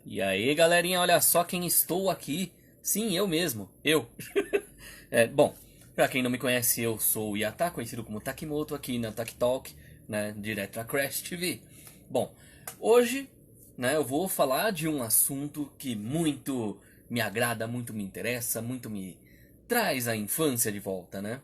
E aí, galerinha, olha só quem estou aqui. Sim, eu mesmo, eu. Bom, pra quem não me conhece, eu sou o Yata, conhecido como Takimoto aqui na Tak Talk, né, direto da Crash TV. Bom, hoje, né, eu vou falar de um assunto que muito me agrada, muito me interessa, muito me traz a infância de volta, né?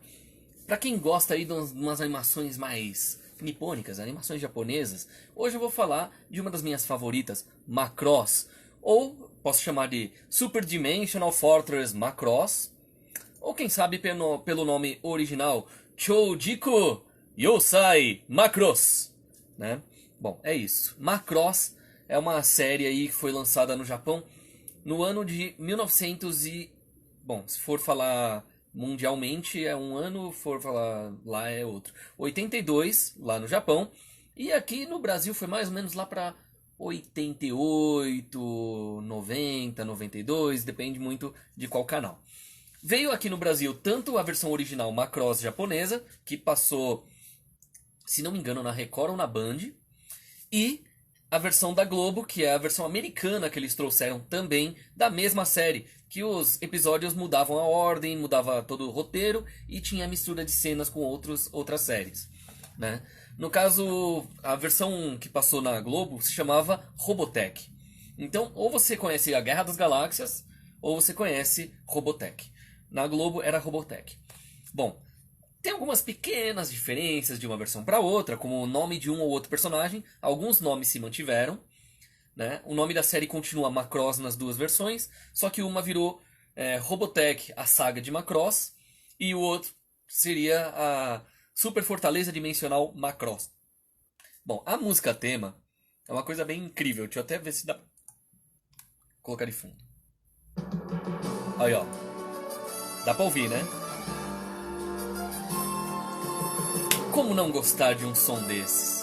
Pra quem gosta aí de umas animações mais nipônicas, animações japonesas, hoje eu vou falar de uma das minhas favoritas, Macross, ou posso chamar de Super Dimensional Fortress Macross, ou quem sabe pelo nome original, Choujiko Yosai Macross, né? Bom, é isso. Macross é uma série aí que foi lançada no Japão no ano de 1900 e... Bom, se for falar mundialmente é um ano, for falar lá é outro. 82, lá no Japão. E aqui no Brasil foi mais ou menos lá para 88, 90, 92, depende muito de qual canal. Veio aqui no Brasil tanto a versão original Macross japonesa, que passou, se não me engano, na Record ou na Band, e a versão da Globo, que é a versão americana que eles trouxeram também da mesma série, que os episódios mudavam a ordem, mudava todo o roteiro e tinha mistura de cenas com outras séries, né? No caso, a versão que passou na Globo se chamava Robotech. Então, ou você conhece a Guerra das Galáxias, ou você conhece Robotech. Na Globo era Robotech. Bom, tem algumas pequenas diferenças de uma versão para outra, como o nome de um ou outro personagem. Alguns nomes se mantiveram, né? O nome da série continua Macross nas duas versões, só que uma virou Robotech, a saga de Macross, e o outro seria a Super Fortaleza Dimensional Macross. Bom, a música tema é uma coisa bem incrível. Deixa eu até ver se dá pra colocar de fundo. Aí, ó. Dá pra ouvir, né? Como não gostar de um som desses?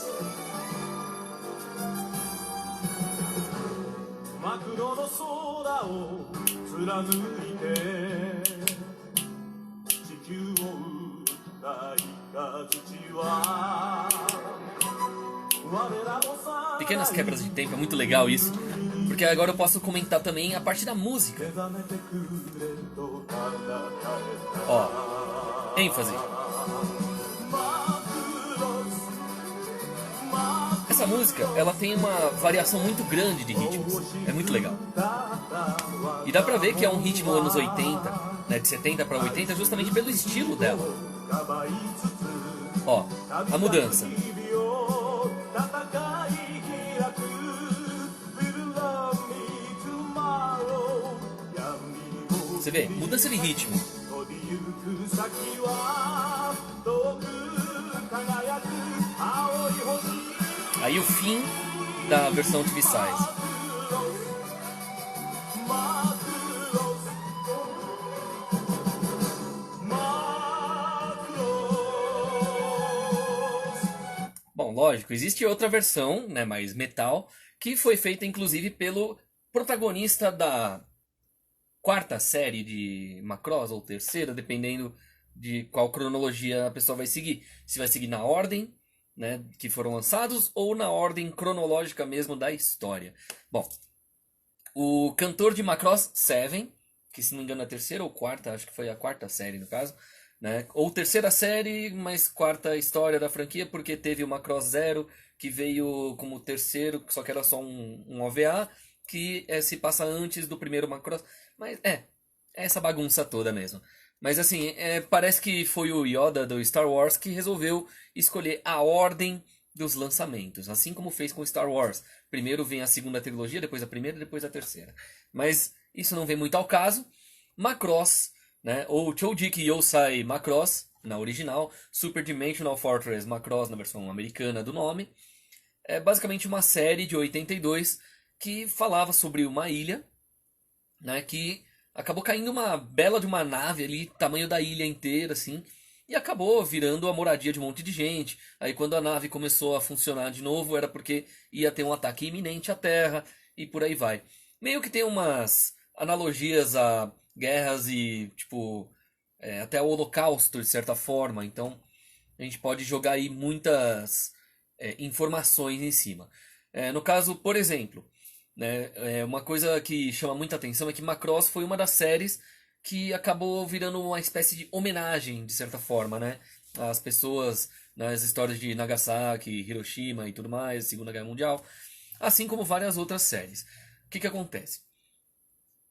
Pequenas quebras de tempo, é muito legal isso. Porque agora eu posso comentar também a parte da música. Ó, ênfase. Essa música, ela tem uma variação muito grande de ritmos. É muito legal. E dá pra ver que é um ritmo anos 80, né, de 70 para 80, justamente pelo estilo dela. Ó, a mudança. Você vê, mudança de ritmo. Aí o fim da versão de V-Size. Bom, lógico, existe outra versão, né, mais metal, que foi feita inclusive pelo protagonista da quarta série de Macross, ou terceira, dependendo de qual cronologia a pessoa vai seguir. Se vai seguir na ordem, né, que foram lançados, ou na ordem cronológica mesmo da história. Bom, o cantor de Macross 7, que se não me engano é a terceira ou quarta, acho que foi a quarta série no caso, né? Ou terceira série, mas quarta história da franquia, porque teve o Macross Zero, que veio como terceiro, só que era só um OVA, que se passa antes do primeiro Macross. Mas é essa bagunça toda mesmo. Mas assim, parece que foi o Yoda do Star Wars que resolveu escolher a ordem dos lançamentos, assim como fez com Star Wars. Primeiro vem a segunda trilogia, depois a primeira, depois a terceira. Mas isso não vem muito ao caso. Macross, né, ou Choujiki Yosai Macross, na original, Super Dimensional Fortress Macross, na versão americana do nome, é basicamente uma série de 82 que falava sobre uma ilha, né, que acabou caindo uma bela de uma nave ali, tamanho da ilha inteira, assim, e acabou virando a moradia de um monte de gente. Aí quando a nave começou a funcionar de novo, era porque ia ter um ataque iminente à Terra, e por aí vai. Meio que tem umas analogias a guerras e, tipo, até o Holocausto, de certa forma. Então, a gente pode jogar aí muitas informações em cima. No caso, por exemplo, né? Uma coisa que chama muita atenção é que Macross foi uma das séries que acabou virando uma espécie de homenagem, de certa forma, né? Às pessoas nas histórias de Nagasaki, Hiroshima e tudo mais, Segunda Guerra Mundial, assim como várias outras séries. O que que acontece?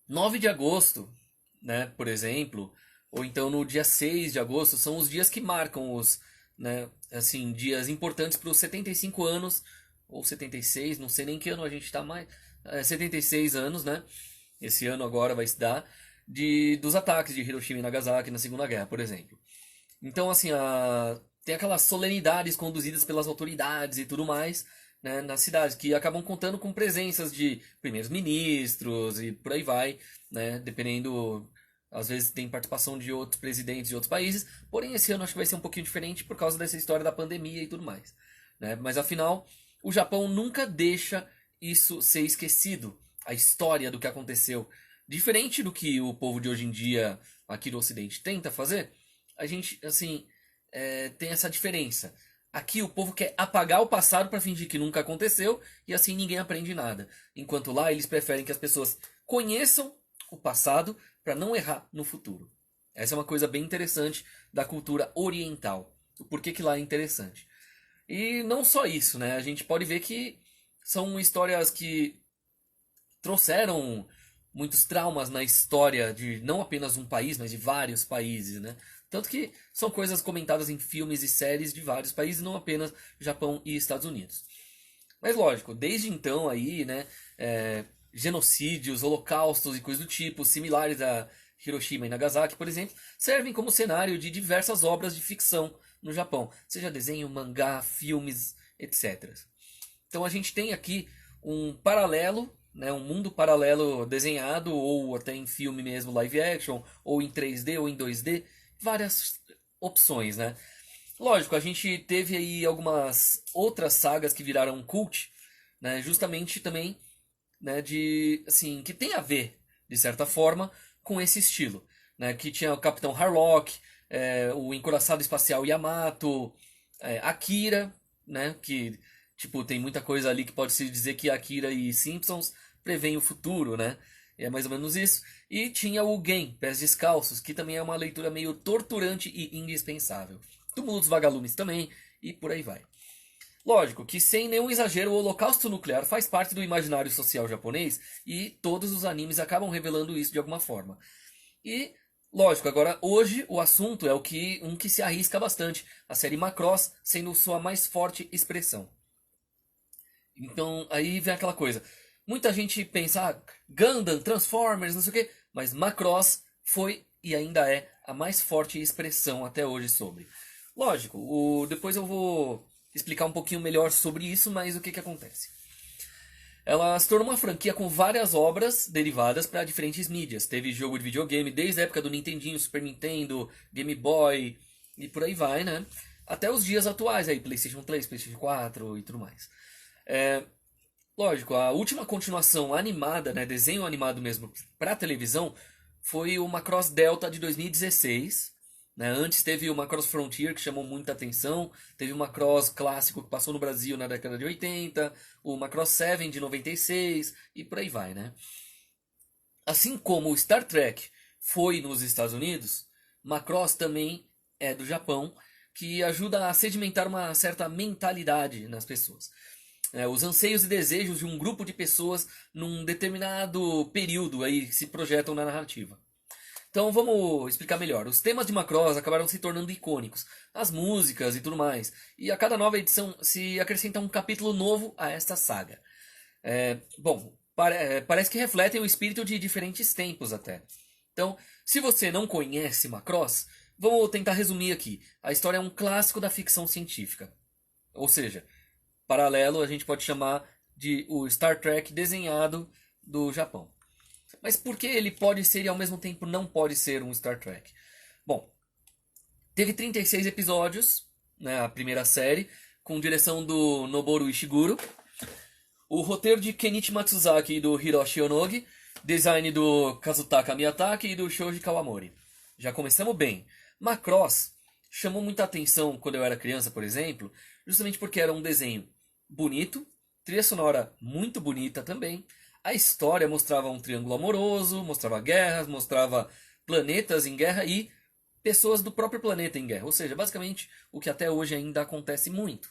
9 de agosto, né, por exemplo, ou então no dia 6 de agosto, são os dias que marcam os, né, assim, dias importantes para os 75 anos, ou 76, não sei nem que ano a gente está mais, 76 anos, né, esse ano agora vai se dar, dos ataques de Hiroshima e Nagasaki na Segunda Guerra, por exemplo. Então, assim, tem aquelas solenidades conduzidas pelas autoridades e tudo mais, né, na cidade, que acabam contando com presenças de primeiros ministros e por aí vai, né, dependendo, às vezes tem participação de outros presidentes de outros países, porém esse ano acho que vai ser um pouquinho diferente por causa dessa história da pandemia e tudo mais, né, mas afinal, o Japão nunca deixa isso ser esquecido, a história do que aconteceu, diferente do que o povo de hoje em dia aqui do Ocidente tenta fazer, a gente, assim, tem essa diferença. Aqui o povo quer apagar o passado para fingir que nunca aconteceu e assim ninguém aprende nada. Enquanto lá eles preferem que as pessoas conheçam o passado para não errar no futuro. Essa é uma coisa bem interessante da cultura oriental. O porquê que lá é interessante. E não só isso, né? A gente pode ver que são histórias que trouxeram muitos traumas na história de não apenas um país, mas de vários países, né? Tanto que são coisas comentadas em filmes e séries de vários países, não apenas Japão e Estados Unidos. Mas lógico, desde então aí, né, genocídios, holocaustos e coisas do tipo, similares a Hiroshima e Nagasaki, por exemplo, servem como cenário de diversas obras de ficção no Japão, seja desenho, mangá, filmes, etc. Então a gente tem aqui um paralelo, né, um mundo paralelo desenhado, ou até em filme mesmo, live action, ou em 3D ou em 2D, várias opções, né? Lógico, a gente teve aí algumas outras sagas que viraram cult, né, justamente também, né, de assim, que tem a ver, de certa forma, com esse estilo, né, que tinha o Capitão Harlock, o Encouraçado Espacial Yamato, Akira, né, que tipo tem muita coisa ali que pode se dizer que Akira e Simpsons preveem o futuro, né? E é mais ou menos isso. E tinha o Gen, Pés Descalços, que também é uma leitura meio torturante e indispensável. Túmulo dos Vagalumes também, e por aí vai. Lógico que sem nenhum exagero, o Holocausto Nuclear faz parte do imaginário social japonês e todos os animes acabam revelando isso de alguma forma. E, lógico, agora hoje o assunto é um que se arrisca bastante, a série Macross sendo sua mais forte expressão. Então aí vem aquela coisa. Muita gente pensa, Gundam, Transformers, não sei o quê, mas Macross foi e ainda é a mais forte expressão até hoje sobre. Lógico, depois eu vou explicar um pouquinho melhor sobre isso, mas o que, que acontece? Ela se tornou uma franquia com várias obras derivadas para diferentes mídias. Teve jogo de videogame desde a época do Nintendinho, Super Nintendo, Game Boy e por aí vai, né? Até os dias atuais aí, PlayStation 3, PlayStation 4 e tudo mais. Lógico, a última continuação animada, né, desenho animado mesmo, para televisão, foi o Macross Delta de 2016. Né? Antes teve o Macross Frontier, que chamou muita atenção. Teve o Macross clássico, que passou no Brasil na década de 80. O Macross 7 de 96, e por aí vai, né? Assim como o Star Trek foi nos Estados Unidos, Macross também é do Japão, que ajuda a sedimentar uma certa mentalidade nas pessoas. Os anseios e desejos de um grupo de pessoas num determinado período aí que se projetam na narrativa. Então vamos explicar melhor. Os temas de Macross acabaram se tornando icônicos, as músicas e tudo mais. E a cada nova edição se acrescenta um capítulo novo a esta saga. Bom, parece que refletem o espírito de diferentes tempos até. Então, se você não conhece Macross, vamos tentar resumir aqui. A história é um clássico da ficção científica. Ou seja, paralelo a gente pode chamar de o Star Trek desenhado do Japão. Mas por que ele pode ser e ao mesmo tempo não pode ser um Star Trek? Bom, teve 36 episódios, né, a primeira série, com direção do Noboru Ishiguro, o roteiro de Kenichi Matsuzaki e do Hiroshi Onogi, design do Kazutaka Miyatake e do Shoji Kawamori. Já começamos bem. Macross chamou muita atenção quando eu era criança, por exemplo, justamente porque era um desenho bonito, trilha sonora muito bonita também, a história mostrava um triângulo amoroso, mostrava guerras, mostrava planetas em guerra e pessoas do próprio planeta em guerra. Ou seja, basicamente o que até hoje ainda acontece muito.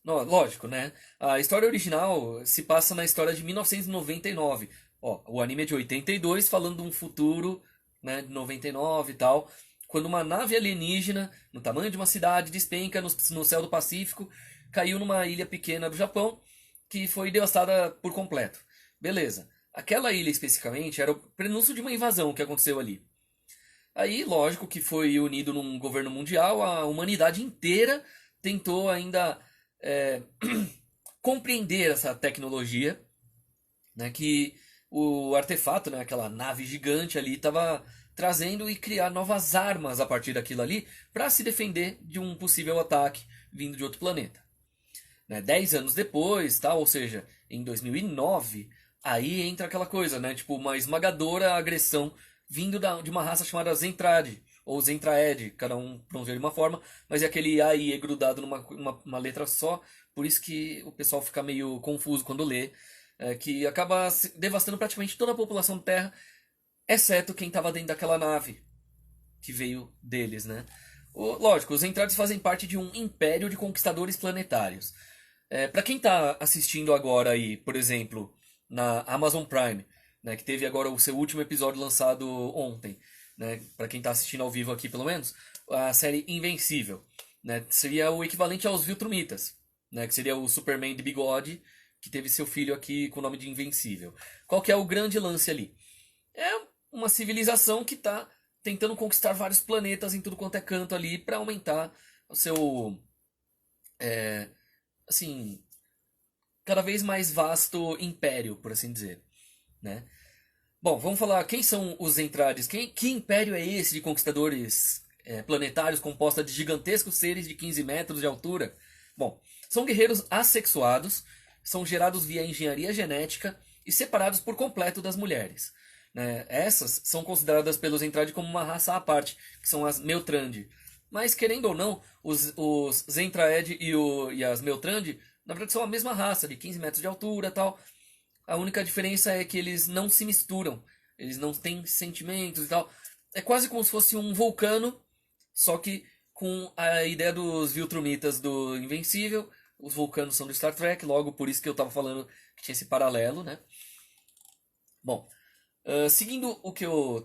Não, lógico, né? A história original se passa na história de 1999. Ó, o anime é de 82, falando de um futuro, né, de 99 e tal, quando uma nave alienígena, no tamanho de uma cidade, despenca no céu do Pacífico, caiu numa ilha pequena do Japão, que foi devastada por completo. Beleza. Aquela ilha especificamente era o prenúncio de uma invasão que aconteceu ali. Aí, lógico que foi unido num governo mundial, a humanidade inteira tentou ainda é, compreender essa tecnologia, né, que o artefato, né, aquela nave gigante ali, estava trazendo e criar novas armas a partir daquilo ali para se defender de um possível ataque vindo de outro planeta. Né, 10 anos depois, tá, ou seja, em 2009, aí entra aquela coisa, né, tipo uma esmagadora agressão vindo de uma raça chamada Zentradi, ou Zentraed, cada um pronuncia de uma forma, mas é aquele A e E grudado numa uma letra só, por isso que o pessoal fica meio confuso quando lê, que acaba devastando praticamente toda a população da Terra, exceto quem estava dentro daquela nave, que veio deles, né? Lógico, os Zentrades fazem parte de um império de conquistadores planetários. Para quem está assistindo agora aí, por exemplo, na Amazon Prime, né, que teve agora o seu último episódio lançado ontem, né, para quem está assistindo ao vivo aqui pelo menos, a série Invencível, né, seria o equivalente aos Viltrumitas, né, que seria o Superman de bigode, que teve seu filho aqui com o nome de Invencível. Qual que é o grande lance ali? É uma civilização que está tentando conquistar vários planetas em tudo quanto é canto ali para aumentar o seu, assim, cada vez mais vasto império, por assim dizer, né? Bom, vamos falar quem são os Zentrades. Que império é esse de conquistadores planetários composta de gigantescos seres de 15 metros de altura? Bom, são guerreiros assexuados, são gerados via engenharia genética e separados por completo das mulheres. Né? Essas são consideradas pelos Zentradi como uma raça à parte, que são as Meltrandi. Mas, querendo ou não, os Zentraed e as Meltrandi, na verdade, são a mesma raça, de 15 metros de altura e tal. A única diferença é que eles não se misturam. Eles não têm sentimentos e tal. É quase como se fosse um vulcano, só que com a ideia dos Viltrumitas do Invencível. Os vulcanos são do Star Trek, logo por isso que eu tava falando que tinha esse paralelo, né? Bom, seguindo o que eu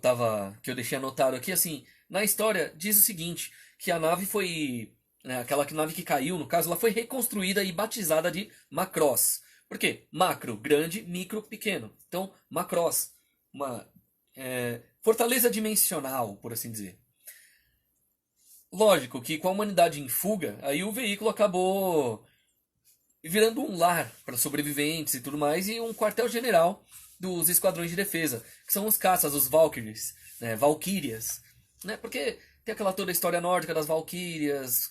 deixei anotado aqui, assim, na história diz o seguinte, que a nave foi, né, aquela nave que caiu, no caso, ela foi reconstruída e batizada de Macross. Por quê? Macro, grande, micro, pequeno. Então, Macross, uma fortaleza dimensional, por assim dizer. Lógico que com a humanidade em fuga, aí o veículo acabou virando um lar para sobreviventes e tudo mais, e um quartel-general dos esquadrões de defesa, que são os caças, os Valkyries, né, Valkyrias, né, porque tem aquela toda a história nórdica das Valkyrias,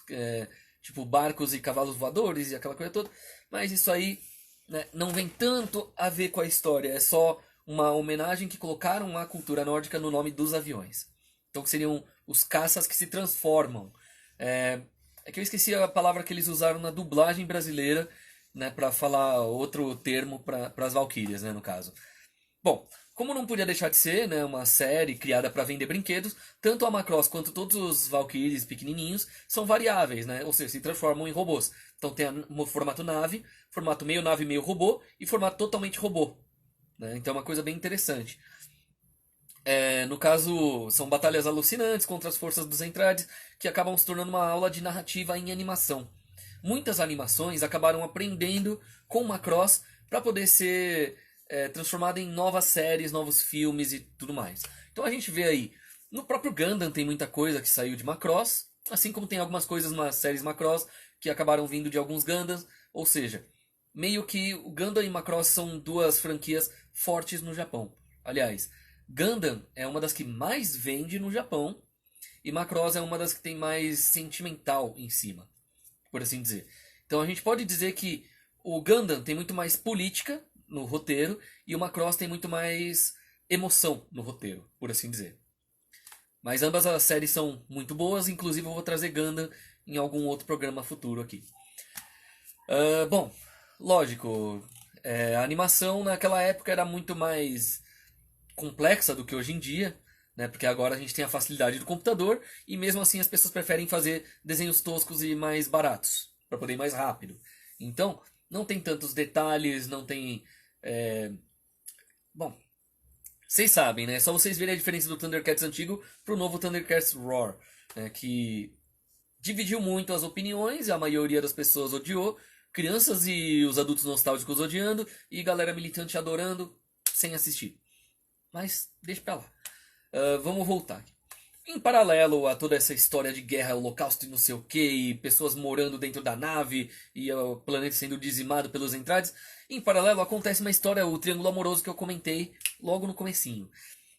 tipo barcos e cavalos voadores e aquela coisa toda, mas isso aí, né, não vem tanto a ver com a história, é só uma homenagem que colocaram à cultura nórdica no nome dos aviões. Então que seriam os caças que se transformam. É que eu esqueci a palavra que eles usaram na dublagem brasileira, né, para falar outro termo para as Valkyrias, né, no caso. Bom, como não podia deixar de ser, né, uma série criada para vender brinquedos, tanto a Macross quanto todos os Valkyries pequenininhos são variáveis, né, ou seja, se transformam em robôs. Então tem o formato nave, formato meio nave, meio robô e formato totalmente robô. Né, então é uma coisa bem interessante. No caso, são batalhas alucinantes contra as forças dos Zentrades, que acabam se tornando uma aula de narrativa em animação. Muitas animações acabaram aprendendo com Macross para poder ser transformada em novas séries, novos filmes e tudo mais. Então a gente vê aí, no próprio Gundam tem muita coisa que saiu de Macross, assim como tem algumas coisas nas séries Macross que acabaram vindo de alguns Gundams, ou seja, meio que o Gundam e Macross são duas franquias fortes no Japão. Aliás, Gundam é uma das que mais vende no Japão e Macross é uma das que tem mais sentimental em cima, por assim dizer. Então a gente pode dizer que o Gundam tem muito mais política no roteiro e o Macross tem muito mais emoção no roteiro, por assim dizer. Mas ambas as séries são muito boas, inclusive eu vou trazer Gundam em algum outro programa futuro aqui. Bom, lógico, A animação naquela época era muito mais complexa do que hoje em dia, né? Porque agora a gente tem a facilidade do computador e mesmo assim as pessoas preferem fazer desenhos toscos e mais baratos, para poder ir mais rápido. Então, não tem tantos detalhes, não tem. é, Bom, vocês sabem, né? É só vocês verem a diferença do Thundercats antigo pro novo Thundercats Roar, né? Que dividiu muito as opiniões, a maioria das pessoas odiou, crianças e os adultos nostálgicos odiando, e galera militante adorando, sem assistir. Mas deixa pra lá. Vamos voltar aqui. Em paralelo a toda essa história de guerra, holocausto e não sei o que, e pessoas morando dentro da nave, e o planeta sendo dizimado pelos Entrades, em paralelo acontece uma história, o Triângulo Amoroso que eu comentei logo no comecinho,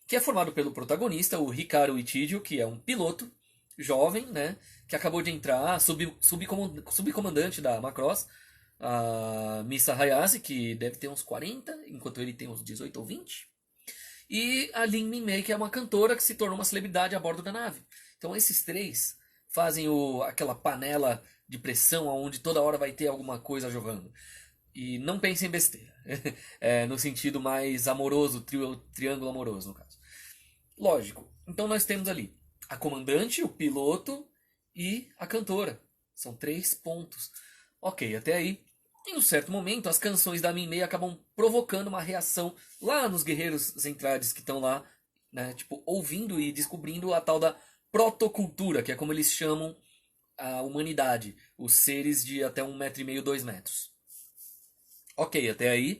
que é formado pelo protagonista, o Hikaru Ichijo, que é um piloto jovem, né, que acabou de entrar, subcomandante da Macross, a Misa Hayase, que deve ter uns 40, enquanto ele tem uns 18 ou 20. E a Lin Minmei, que é uma cantora que se tornou uma celebridade a bordo da nave. Então esses três fazem aquela panela de pressão onde toda hora vai ter alguma coisa jogando. E não pensem em besteira. No sentido mais amoroso, triângulo amoroso no caso. Lógico. Então nós temos ali a comandante, o piloto e a cantora. São 3 pontos. Ok, até aí. Em um certo momento, as canções da Minmei acabam provocando uma reação lá nos guerreiros centrais que estão lá, né, tipo, ouvindo e descobrindo a tal da protocultura, que é como eles chamam a humanidade, os seres de até 1,5 m, 2 metros. Ok, até aí,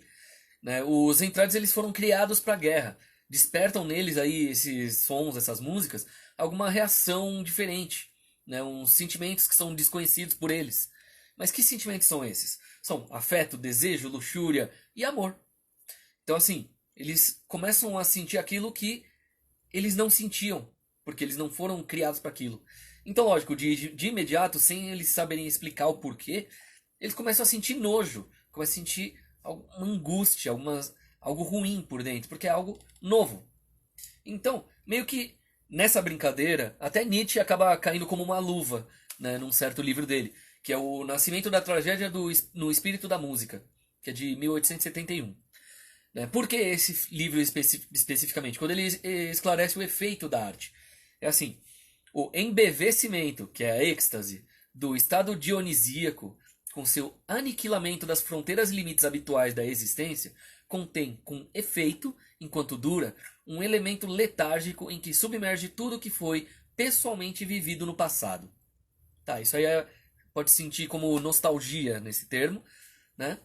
né, os entrades eles foram criados para a guerra. Despertam neles aí esses sons, essas músicas, alguma reação diferente, né, uns sentimentos que são desconhecidos por eles. Mas que sentimentos são esses? São afeto, desejo, luxúria e amor. Então assim, eles começam a sentir aquilo que eles não sentiam, porque eles não foram criados para aquilo. Então, lógico, de imediato, sem eles saberem explicar o porquê, eles começam a sentir nojo, começam a sentir uma angústia, algo ruim por dentro, porque é algo novo. Então, meio que nessa brincadeira, até Nietzsche acaba caindo como uma luva, né, num certo livro dele, que é o Nascimento da Tragédia no Espírito da Música, que é de 1871. Né? Por que esse livro especificamente? Quando ele esclarece o efeito da arte. É assim, o embevecimento, que é a êxtase, do estado dionisíaco, com seu aniquilamento das fronteiras e limites habituais da existência, contém, com efeito, enquanto dura, um elemento letárgico em que submerge tudo o que foi pessoalmente vivido no passado. Tá, isso aí pode sentir como nostalgia nesse termo, né?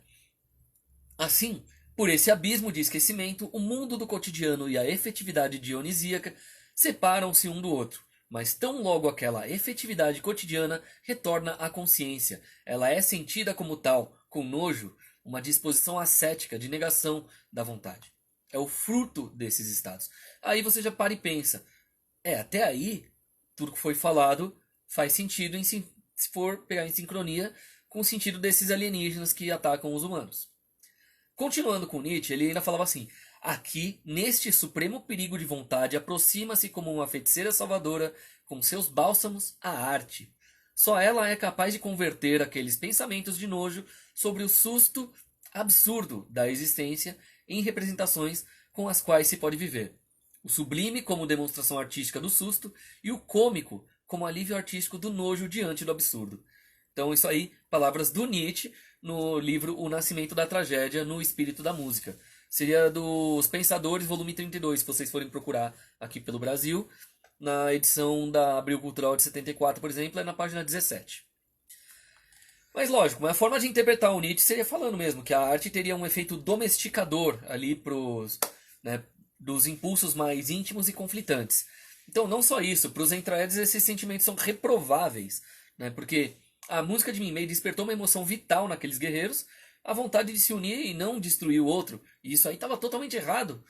Assim, por esse abismo de esquecimento, o mundo do cotidiano e a efetividade dionisíaca separam-se um do outro. Mas tão logo aquela efetividade cotidiana retorna à consciência, ela é sentida como tal, com nojo, uma disposição ascética de negação da vontade. É o fruto desses estados. Aí você já para e pensa, até aí, tudo que foi falado faz sentido se for pegar em sincronia com o sentido desses alienígenas que atacam os humanos. Continuando com Nietzsche, ele ainda falava assim: aqui, neste supremo perigo de vontade, aproxima-se como uma feiticeira salvadora, com seus bálsamos, a arte. Só ela é capaz de converter aqueles pensamentos de nojo sobre o susto absurdo da existência em representações com as quais se pode viver. O sublime como demonstração artística do susto e o cômico como alívio artístico do nojo diante do absurdo. Então, isso aí, palavras do Nietzsche no livro O Nascimento da Tragédia no Espírito da Música. Seria dos Pensadores, volume 32, se vocês forem procurar aqui pelo Brasil. Na edição da Abril Cultural de 74, por exemplo, é na página 17. Mas lógico, uma forma de interpretar o Nietzsche seria falando mesmo que a arte teria um efeito domesticador ali pros, né, dos impulsos mais íntimos e conflitantes. Então, não só isso, para os Entraedes esses sentimentos são reprováveis, né, porque a música de Minmei despertou uma emoção vital naqueles guerreiros, a vontade de se unir e não destruir o outro. E isso aí estava totalmente errado.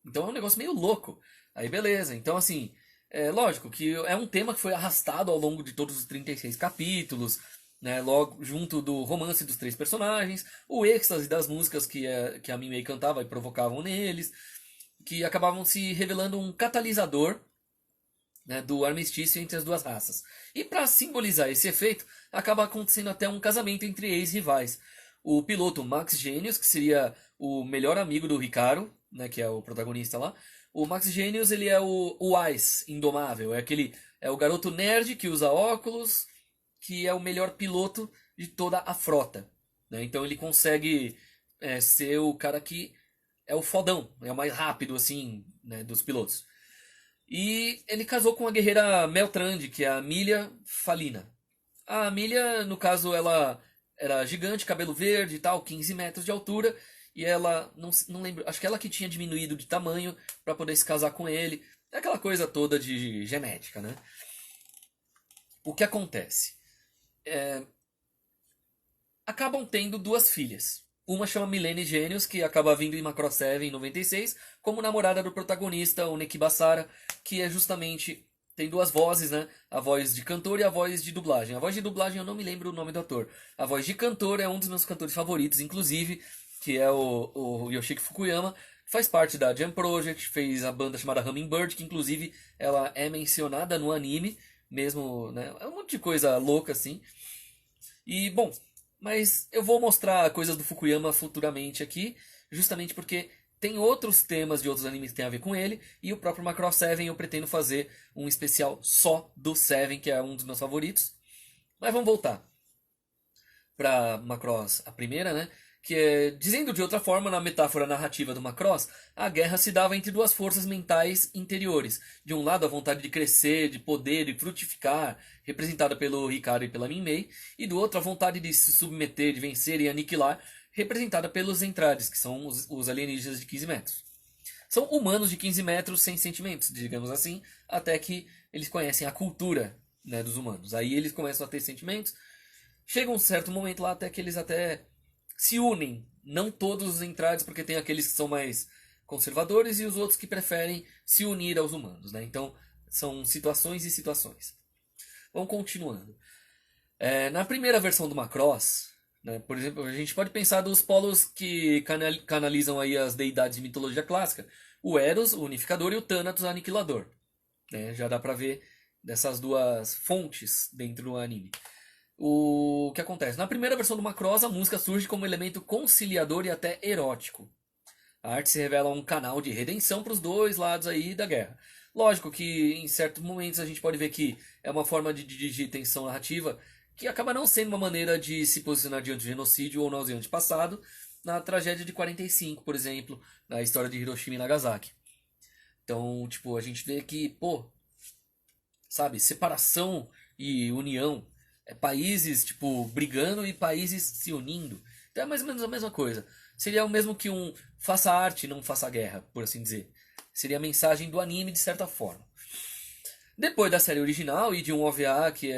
Então é um negócio meio louco. Aí beleza, então assim, é lógico que é um tema que foi arrastado ao longo de todos os 36 capítulos, né, logo junto do romance dos 3 personagens, o êxtase das músicas que a Minmei cantava e provocavam neles, que acabavam se revelando um catalisador, né, do armistício entre as duas raças. E para simbolizar esse efeito, acaba acontecendo até um casamento entre ex-rivais. o piloto Max Genius, que seria o melhor amigo do Ricardo, né, que é o protagonista lá. O Max Genius, ele é o Ice Indomável, é o garoto nerd que usa óculos, que é o melhor piloto de toda a frota, né? Então ele consegue ser o cara que é o fodão, é o mais rápido assim, né, dos pilotos. E ele casou com a guerreira Meltrand, que é a Amelia Falina. A Amelia, no caso, ela era gigante, cabelo verde e tal, 15 metros de altura. E ela, não lembro, acho que ela que tinha diminuído de tamanho para poder se casar com ele. É aquela coisa toda de genética, né? O que acontece? Acabam tendo duas filhas. Uma chama Milene Genius, que acaba vindo em Macross 7 em 96, como namorada do protagonista, o Neki Bassara, que é justamente. Tem duas vozes, né? A voz de cantor e a voz de dublagem. A voz de dublagem eu não me lembro o nome do ator. A voz de cantor é um dos meus cantores favoritos, inclusive, que é o Yoshiki Fukuyama, que faz parte da Jam Project, fez a banda chamada Hummingbird, que inclusive ela é mencionada no anime, mesmo, né? É um monte de coisa louca assim. E, bom, mas eu vou mostrar coisas do Fukuyama futuramente aqui, justamente porque tem outros temas de outros animes que tem a ver com ele, e o próprio Macross 7 eu pretendo fazer um especial só do Seven, que é um dos meus favoritos. Mas vamos voltar para Macross, a primeira, né? Que é, dizendo de outra forma, na metáfora narrativa do Macross, a guerra se dava entre duas forças mentais interiores. De um lado, a vontade de crescer, de poder e frutificar, representada pelo Ricardo e pela Minmei, e do outro, a vontade de se submeter, de vencer e aniquilar, representada pelos Entrades, que são os alienígenas de 15 metros. São humanos de 15 metros sem sentimentos, digamos assim, até que eles conhecem a cultura, né, dos humanos. Aí eles começam a ter sentimentos. Chega um certo momento lá até que eles até se unem. Não todos os Entrades, porque tem aqueles que são mais conservadores e os outros que preferem se unir aos humanos, né? Então são situações e situações. Vamos continuando. Na primeira versão do Macross, né, por exemplo, a gente pode pensar dos polos que canalizam aí as deidades de mitologia clássica. O Eros, o Unificador, e o Thanatos, o Aniquilador. Né? Já dá pra ver dessas duas fontes dentro do anime. O que acontece? Na primeira versão do Macross, a música surge como elemento conciliador e até erótico. A arte se revela um canal de redenção para os dois lados aí da guerra. Lógico que em certos momentos a gente pode ver que é uma forma de dirigir tensão narrativa que acaba não sendo uma maneira de se posicionar diante do genocídio ou nauseante passado, na tragédia de 45, por exemplo, na história de Hiroshima e Nagasaki. Então, tipo, a gente vê que, pô, sabe, separação e união, países, tipo, brigando e países se unindo. Então é mais ou menos a mesma coisa. Seria o mesmo que um faça arte, não faça guerra, por assim dizer. Seria a mensagem do anime de certa forma. Depois da série original e de um OVA que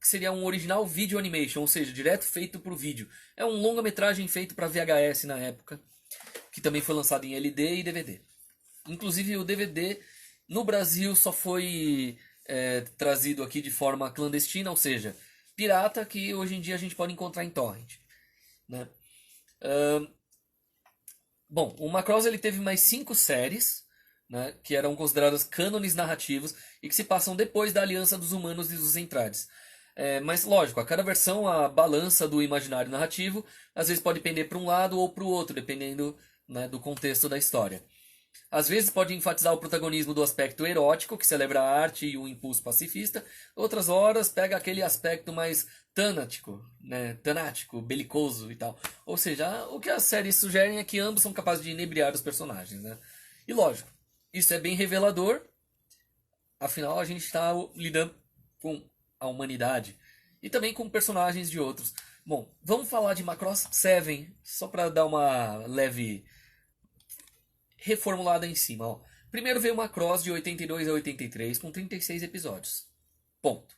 seria um original video animation, ou seja, direto feito pro vídeo. É um longa-metragem feito para VHS na época, que também foi lançado em LD e DVD. Inclusive o DVD no Brasil só foi trazido aqui de forma clandestina, ou seja, pirata, que hoje em dia a gente pode encontrar em torrent. Né? Bom, o Macross ele teve mais 5 séries, né, que eram consideradas cânones narrativos e que se passam depois da aliança dos humanos e dos Entrades. Mas lógico, a cada versão a balança do imaginário narrativo às vezes pode pender para um lado ou para o outro, dependendo, né, do contexto da história. Às vezes pode enfatizar o protagonismo do aspecto erótico, que celebra a arte e o impulso pacifista. Outras horas pega aquele aspecto mais tanático, né? Tanático, belicoso e tal. Ou seja, o que as séries sugerem é que ambos são capazes de inebriar os personagens, né? E lógico, isso é bem revelador. Afinal, a gente está lidando com a humanidade e também com personagens de outros. Bom, vamos falar de Macross 7, só para dar uma leve reformulada em cima. Ó. Primeiro veio Macross de 82 a 83 com 36 episódios. Ponto.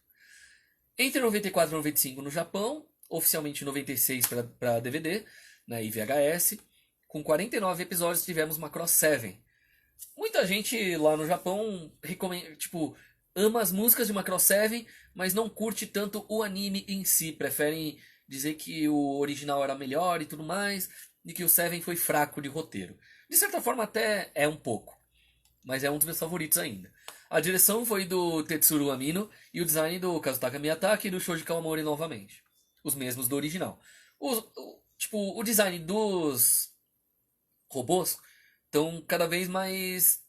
Entre 94 e 95 no Japão, oficialmente 96 para DVD, né, e VHS, com 49 episódios tivemos Macross 7. Muita gente lá no Japão ama as músicas de Macross 7, mas não curte tanto o anime em si. Preferem dizer que o original era melhor e tudo mais, e que o 7 foi fraco de roteiro. De certa forma até é um pouco, mas é um dos meus favoritos ainda. A direção foi do Tetsuro Amino e o design do Kazutaka Miyatake e do Shoji Kawamori novamente. Os mesmos do original. tipo, o design dos robôs estão cada vez mais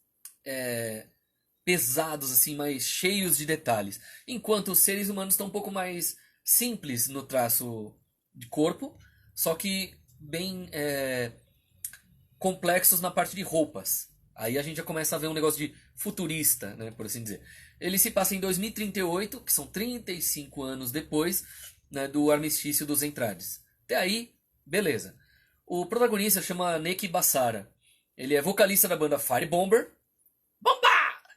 pesados, assim, mais cheios de detalhes. Enquanto os seres humanos estão um pouco mais simples no traço de corpo, só que bem complexos na parte de roupas. Aí a gente já começa a ver um negócio de futurista, né, por assim dizer. Ele se passa em 2038, que são 35 anos depois, né, do armistício dos Entrades. Até aí, beleza. O protagonista chama Neki Bassara. Ele é vocalista da banda Firebomber. Bomba!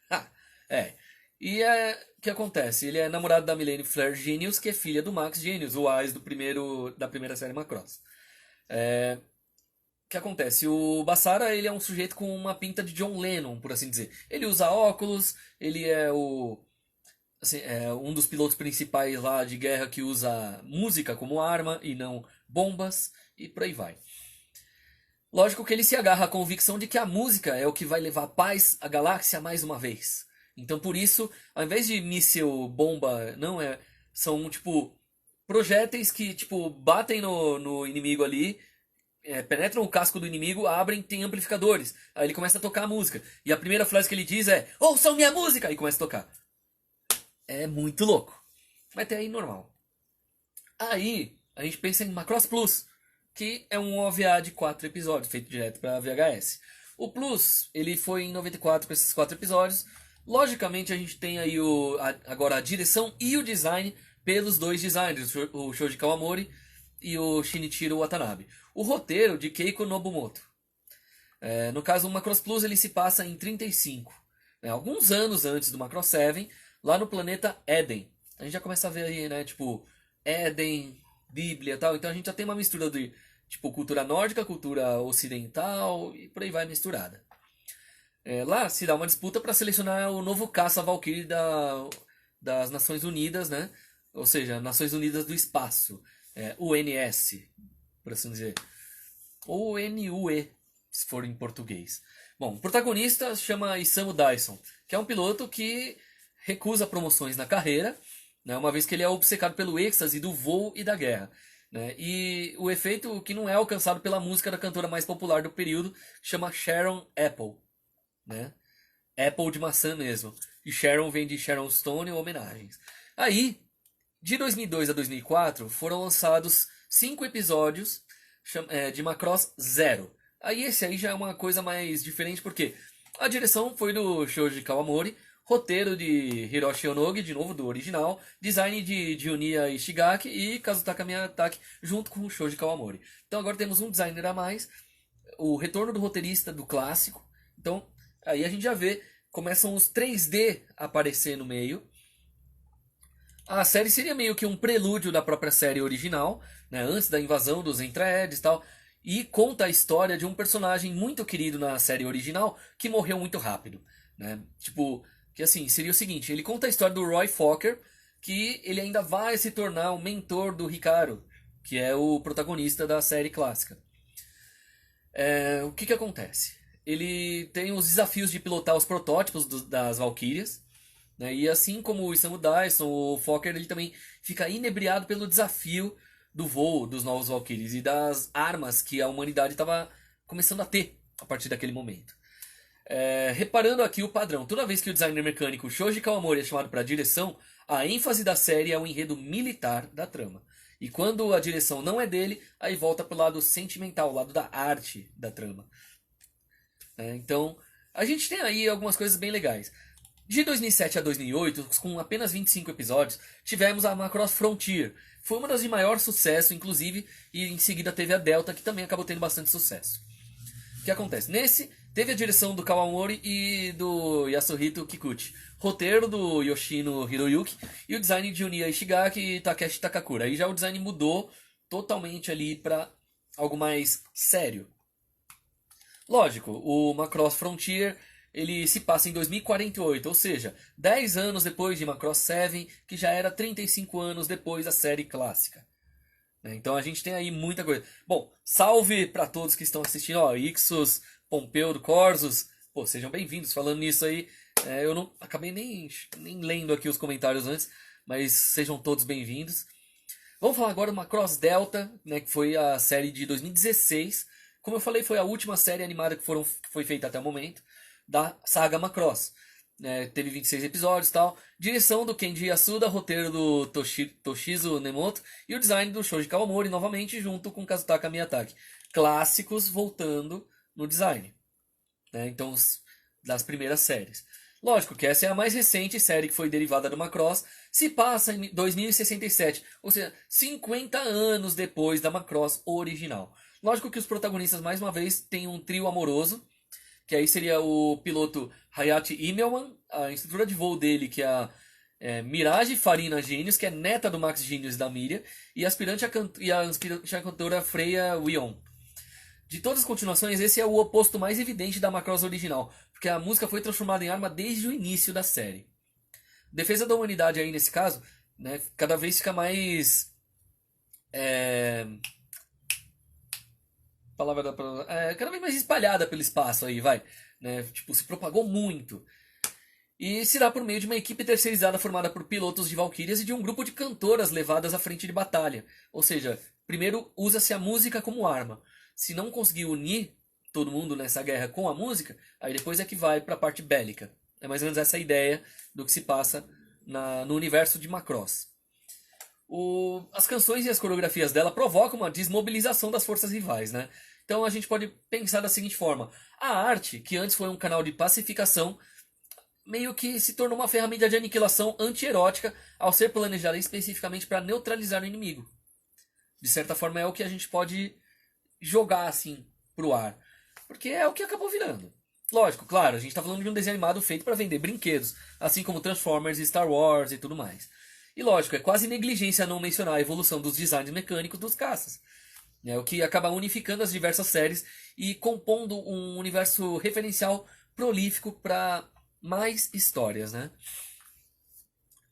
Ha! É. E o que acontece? Ele é namorado da Milene Flare Genius, que é filha do Max Genius, o Ais da primeira série Macross. O que acontece? O Bassara, ele é um sujeito com uma pinta de John Lennon, por assim dizer. Ele usa óculos, ele é um dos pilotos principais lá de guerra que usa música como arma e não bombas, e por aí vai. Lógico que ele se agarra à convicção de que a música é o que vai levar paz à galáxia mais uma vez. Então por isso, ao invés de míssil, bomba, não é, são tipo projéteis que tipo batem no inimigo ali, penetram o casco do inimigo, abrem, tem amplificadores. Aí ele começa a tocar a música. E a primeira frase que ele diz é: "Ouçam minha música!" E começa a tocar. É muito louco. Mas até aí normal. Aí a gente pensa em Macross Plus, que é um OVA de 4 episódios, feito direto para VHS. O Plus, ele foi em 94 com esses 4 episódios. Logicamente a gente tem aí agora a direção e o design pelos dois designers, o Shoji Kawamori e o Shinichiro Watanabe. O roteiro de Keiko Nobumoto. No caso, o Macross Plus ele se passa em 35, né, alguns anos antes do Macross 7, lá no planeta Éden. A gente já começa a ver aí, né, tipo, Éden, Bíblia e tal. Então a gente já tem uma mistura de tipo cultura nórdica, cultura ocidental e por aí vai misturada. Lá se dá uma disputa para selecionar o novo caça Valkyrie das Nações Unidas, né? Ou seja, Nações Unidas do Espaço, UNS, por assim dizer, ou NUE, se for em português. Bom, o protagonista chama Isamu Dyson, que é um piloto que recusa promoções na carreira, né, uma vez que ele é obcecado pelo êxtase do voo e da guerra. Né, e o efeito que não é alcançado pela música da cantora mais popular do período, chama Sharon Apple. Né? Apple de maçã mesmo. E Sharon vem de Sharon Stone ou homenagens. Aí, de 2002 a 2004, foram lançados 5 episódios de Macross Zero. Aí esse aí já é uma coisa mais diferente, porque a direção foi do Shoji Kawamori, roteiro de Hiroshi Onogi, de novo do original, design de Juniya Ishigaki e Kazutaka Miyazaki, junto com o Shoji Kawamori. Então agora temos um designer a mais, o retorno do roteirista do clássico. Então aí a gente já vê, começam os 3D a aparecer no meio. A série seria meio que um prelúdio da própria série original, né, antes da invasão dos Entraedes e tal, e conta a história de um personagem muito querido na série original que morreu muito rápido, né? Tipo, que assim, seria o seguinte, ele conta a história do Roy Fokker, que ele ainda vai se tornar o mentor do Hikaru, que é o protagonista da série clássica. O que acontece? Ele tem os desafios de pilotar os protótipos das Valkyrias, né? E assim como o Isamu Dyson, o Fokker ele também fica inebriado pelo desafio do voo dos novos Valkyries e das armas que a humanidade estava começando a ter a partir daquele momento. Reparando aqui o padrão, toda vez que o designer mecânico Shoji Kawamori é chamado para a direção, a ênfase da série é o enredo militar da trama. E quando a direção não é dele, aí volta para o lado sentimental, o lado da arte da trama. Então, a gente tem aí algumas coisas bem legais. De 2007 a 2008, com apenas 25 episódios, tivemos a Macross Frontier. Foi uma das de maior sucesso, inclusive, e em seguida teve a Delta, que também acabou tendo bastante sucesso. O que acontece? Nesse, teve a direção do Kawamori e do Yasuhito Kikuchi. Roteiro do Yoshino Hiroyuki e o design de Juniya Ishigaki e Takeshi Takakura. Aí já o design mudou totalmente ali para algo mais sério. Lógico, o Macross Frontier ele se passa em 2048, ou seja, 10 anos depois de Macross 7, que já era 35 anos depois da série clássica. Então a gente tem aí muita coisa. Bom, salve para todos que estão assistindo, ó, Ixos, Pompeu do Corsos, pô, sejam bem-vindos. Falando nisso aí, eu não acabei nem lendo aqui os comentários antes, mas sejam todos bem-vindos. Vamos falar agora do Macross Delta, né, que foi a série de 2016. Como eu falei, foi a última série animada que foi feita até o momento da saga Macross. Teve 26 episódios e tal. Direção do Kenji Yasuda, roteiro do Toshizo Nemoto e o design do Shoji Kawamori novamente junto com Kazutaka Miyazaki. Clássicos voltando no design. Então, das primeiras séries. Lógico que essa é a mais recente série que foi derivada do Macross. Se passa em 2067, ou seja, 50 anos depois da Macross original. Lógico que os protagonistas, mais uma vez, têm um trio amoroso, que aí seria o piloto Hayate Immelman, a instrutora de voo dele, que é a Mirage Farina Genius, que é neta do Max Genius e da Miria, e a aspirante a cantora Freya Wion. De todas as continuações, esse é o oposto mais evidente da Macross original, porque a música foi transformada em arma desde o início da série. Defesa da humanidade aí, nesse caso, né, cada vez fica mais... cada vez mais espalhada pelo espaço aí, vai. Né? Tipo, se propagou muito. E será por meio de uma equipe terceirizada formada por pilotos de valquírias e de um grupo de cantoras levadas à frente de batalha. Ou seja, primeiro usa-se a música como arma. Se não conseguir unir todo mundo nessa guerra com a música, aí depois é que vai para a parte bélica. É mais ou menos essa a ideia do que se passa no universo de Macross. As canções e as coreografias dela provocam uma desmobilização das forças rivais, né? Então a gente pode pensar da seguinte forma: a arte, que antes foi um canal de pacificação, meio que se tornou uma ferramenta de aniquilação anti-erótica ao ser planejada especificamente para neutralizar o inimigo. De certa forma é o que a gente pode jogar assim pro ar, porque é o que acabou virando. Lógico, claro, a gente está falando de um desenho animado feito para vender brinquedos, assim como Transformers e Star Wars e tudo mais. E lógico, é quase negligência não mencionar a evolução dos designs mecânicos dos caças, o que acaba unificando as diversas séries e compondo um universo referencial prolífico para mais histórias, né?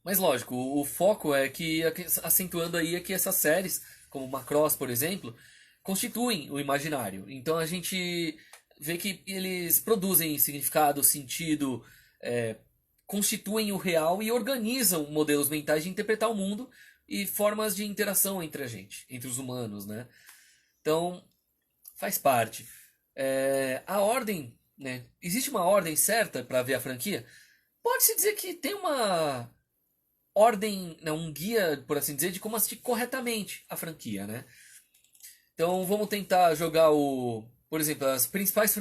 Mas lógico, o foco é que, acentuando aí, é que essas séries, como Macross, por exemplo, constituem o imaginário. Então a gente vê que eles produzem significado, sentido, constituem o real e organizam modelos mentais de interpretar o mundo e formas de interação entre a gente, entre os humanos, né? Então, faz parte. A ordem, né? Existe uma ordem certa para ver a franquia? Pode-se dizer que tem uma ordem, né, um guia, por assim dizer, de como assistir corretamente a franquia, né? Então, vamos tentar jogar por exemplo, as principais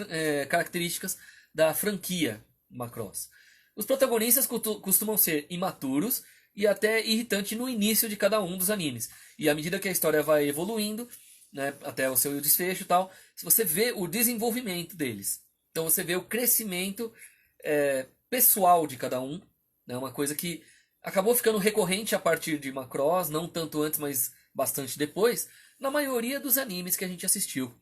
características da franquia Macross. Os protagonistas costumam ser imaturos e até irritantes no início de cada um dos animes. E à medida que a história vai evoluindo, né, até o seu desfecho e tal, você vê o desenvolvimento deles. Então você vê o crescimento pessoal de cada um. Né, uma coisa que acabou ficando recorrente a partir de Macross, não tanto antes, mas bastante depois, na maioria dos animes que a gente assistiu.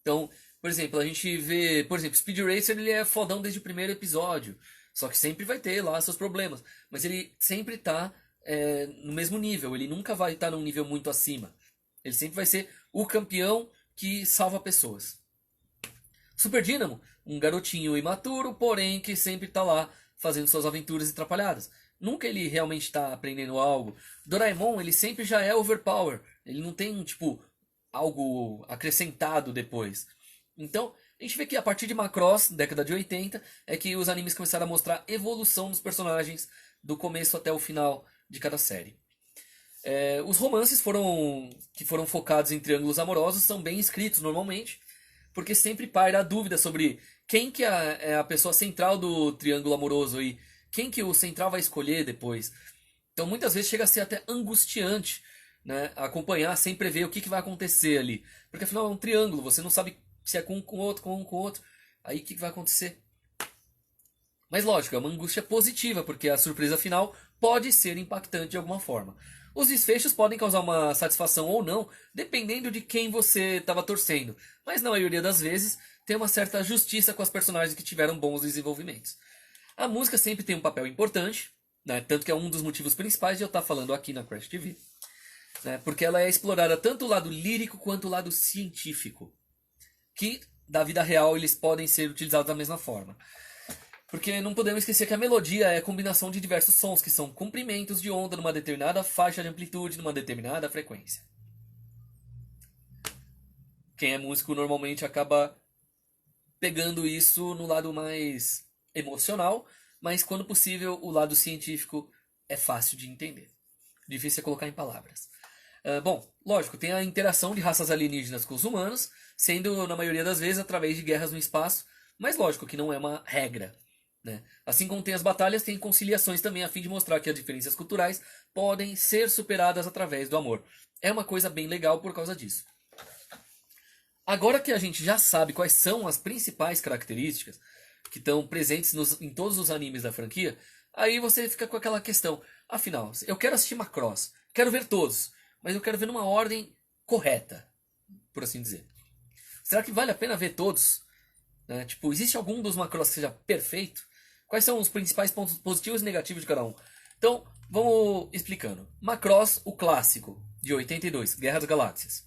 Então, por exemplo, a gente vê, por exemplo, Speed Racer, ele é fodão desde o primeiro episódio. Só que sempre vai ter lá seus problemas. Mas ele sempre está no mesmo nível. Ele nunca vai estar num nível muito acima. Ele sempre vai ser o campeão que salva pessoas. Super Dynamo, um garotinho imaturo, porém que sempre está lá fazendo suas aventuras atrapalhadas. Nunca ele realmente está aprendendo algo. Doraemon, ele sempre já é overpower. Ele não tem, tipo, algo acrescentado depois. Então, a gente vê que a partir de Macross, década de 80, é que os animes começaram a mostrar evolução dos personagens do começo até o final de cada série. Os romances que foram focados em triângulos amorosos são bem escritos normalmente, porque sempre paira a dúvida sobre quem que é a pessoa central do triângulo amoroso e quem que o central vai escolher depois. Então muitas vezes chega a ser até angustiante, né, acompanhar sem prever o que vai acontecer ali. Porque afinal é um triângulo, você não sabe se é com um com outro, com um com outro. Aí o que vai acontecer? Mas lógico, é uma angústia positiva, porque a surpresa final pode ser impactante de alguma forma. Os desfechos podem causar uma satisfação ou não, dependendo de quem você estava torcendo. Mas na maioria das vezes, tem uma certa justiça com as personagens que tiveram bons desenvolvimentos. A música sempre tem um papel importante, né? Tanto que é um dos motivos principais de eu estar falando aqui na Crash TV. Né? Porque ela é explorada tanto o lado lírico quanto o lado científico. Que, da vida real, eles podem ser utilizados da mesma forma. Porque não podemos esquecer que a melodia é a combinação de diversos sons, que são comprimentos de onda numa determinada faixa de amplitude, numa determinada frequência. Quem é músico normalmente acaba pegando isso no lado mais emocional, mas quando possível o lado científico é fácil de entender. Difícil é colocar em palavras. Bom, lógico, tem a interação de raças alienígenas com os humanos, sendo na maioria das vezes através de guerras no espaço, mas lógico que não é uma regra. Né? Assim como tem as batalhas, tem conciliações também a fim de mostrar que as diferenças culturais podem ser superadas através do amor. É uma coisa bem legal por causa disso. Agora que a gente já sabe quais são as principais características que estão presentes em todos os animes da franquia, aí você fica com aquela questão. Afinal, eu quero assistir Macross, quero ver todos, mas eu quero ver numa ordem correta, por assim dizer. Será que vale a pena ver todos? Né? Tipo, existe algum dos Macross que seja perfeito? Quais são os principais pontos positivos e negativos de cada um? Então, vamos explicando. Macross, o clássico, de 82, Guerra das Galáxias.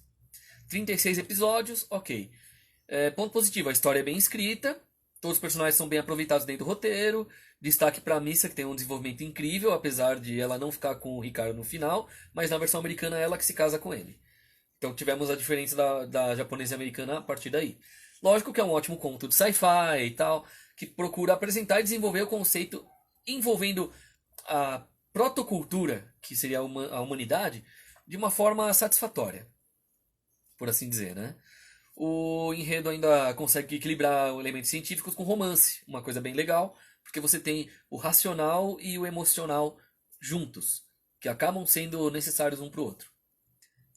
36 episódios, ok. Ponto positivo, a história é bem escrita, todos os personagens são bem aproveitados dentro do roteiro. Destaque para a Missa, que tem um desenvolvimento incrível, apesar de ela não ficar com o Ricardo no final, mas na versão americana é ela que se casa com ele. Então tivemos a diferença da japonesa e americana a partir daí. Lógico que é um ótimo conto de sci-fi e tal, que procura apresentar e desenvolver o conceito envolvendo a protocultura, que seria a humanidade, de uma forma satisfatória, por assim dizer, né? O enredo ainda consegue equilibrar elementos científicos com romance, uma coisa bem legal, porque você tem o racional e o emocional juntos, que acabam sendo necessários um para o outro.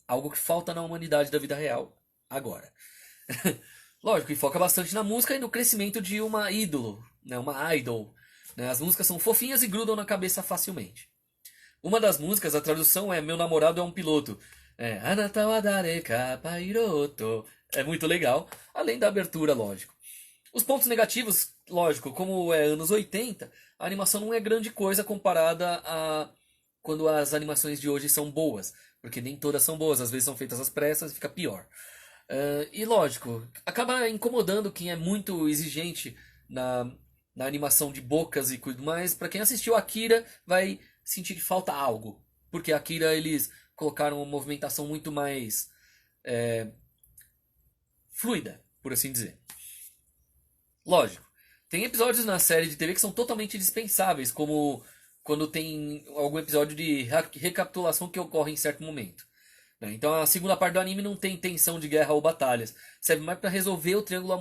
Algo que falta na humanidade da vida real agora. Lógico, e foca bastante na música e no crescimento de uma ídolo, né, uma idol. Né? As músicas são fofinhas e grudam na cabeça facilmente. Uma das músicas, a tradução é Meu Namorado é um Piloto. Anata wa dareka pairoto. É muito legal, além da abertura, lógico. Os pontos negativos, lógico, como é anos 80, a animação não é grande coisa comparada a quando as animações de hoje são boas. Porque nem todas são boas, às vezes são feitas às pressas e fica pior. E lógico, acaba incomodando quem é muito exigente na animação de bocas e tudo mais. Pra quem assistiu Akira, vai sentir que falta algo. Porque Akira eles colocaram uma movimentação muito mais fluida, por assim dizer. Lógico, tem episódios na série de TV que são totalmente dispensáveis, como quando tem algum episódio de recapitulação que ocorre em certo momento. Né? Então a segunda parte do anime não tem tensão de guerra ou batalhas, serve mais para resolver o triângulo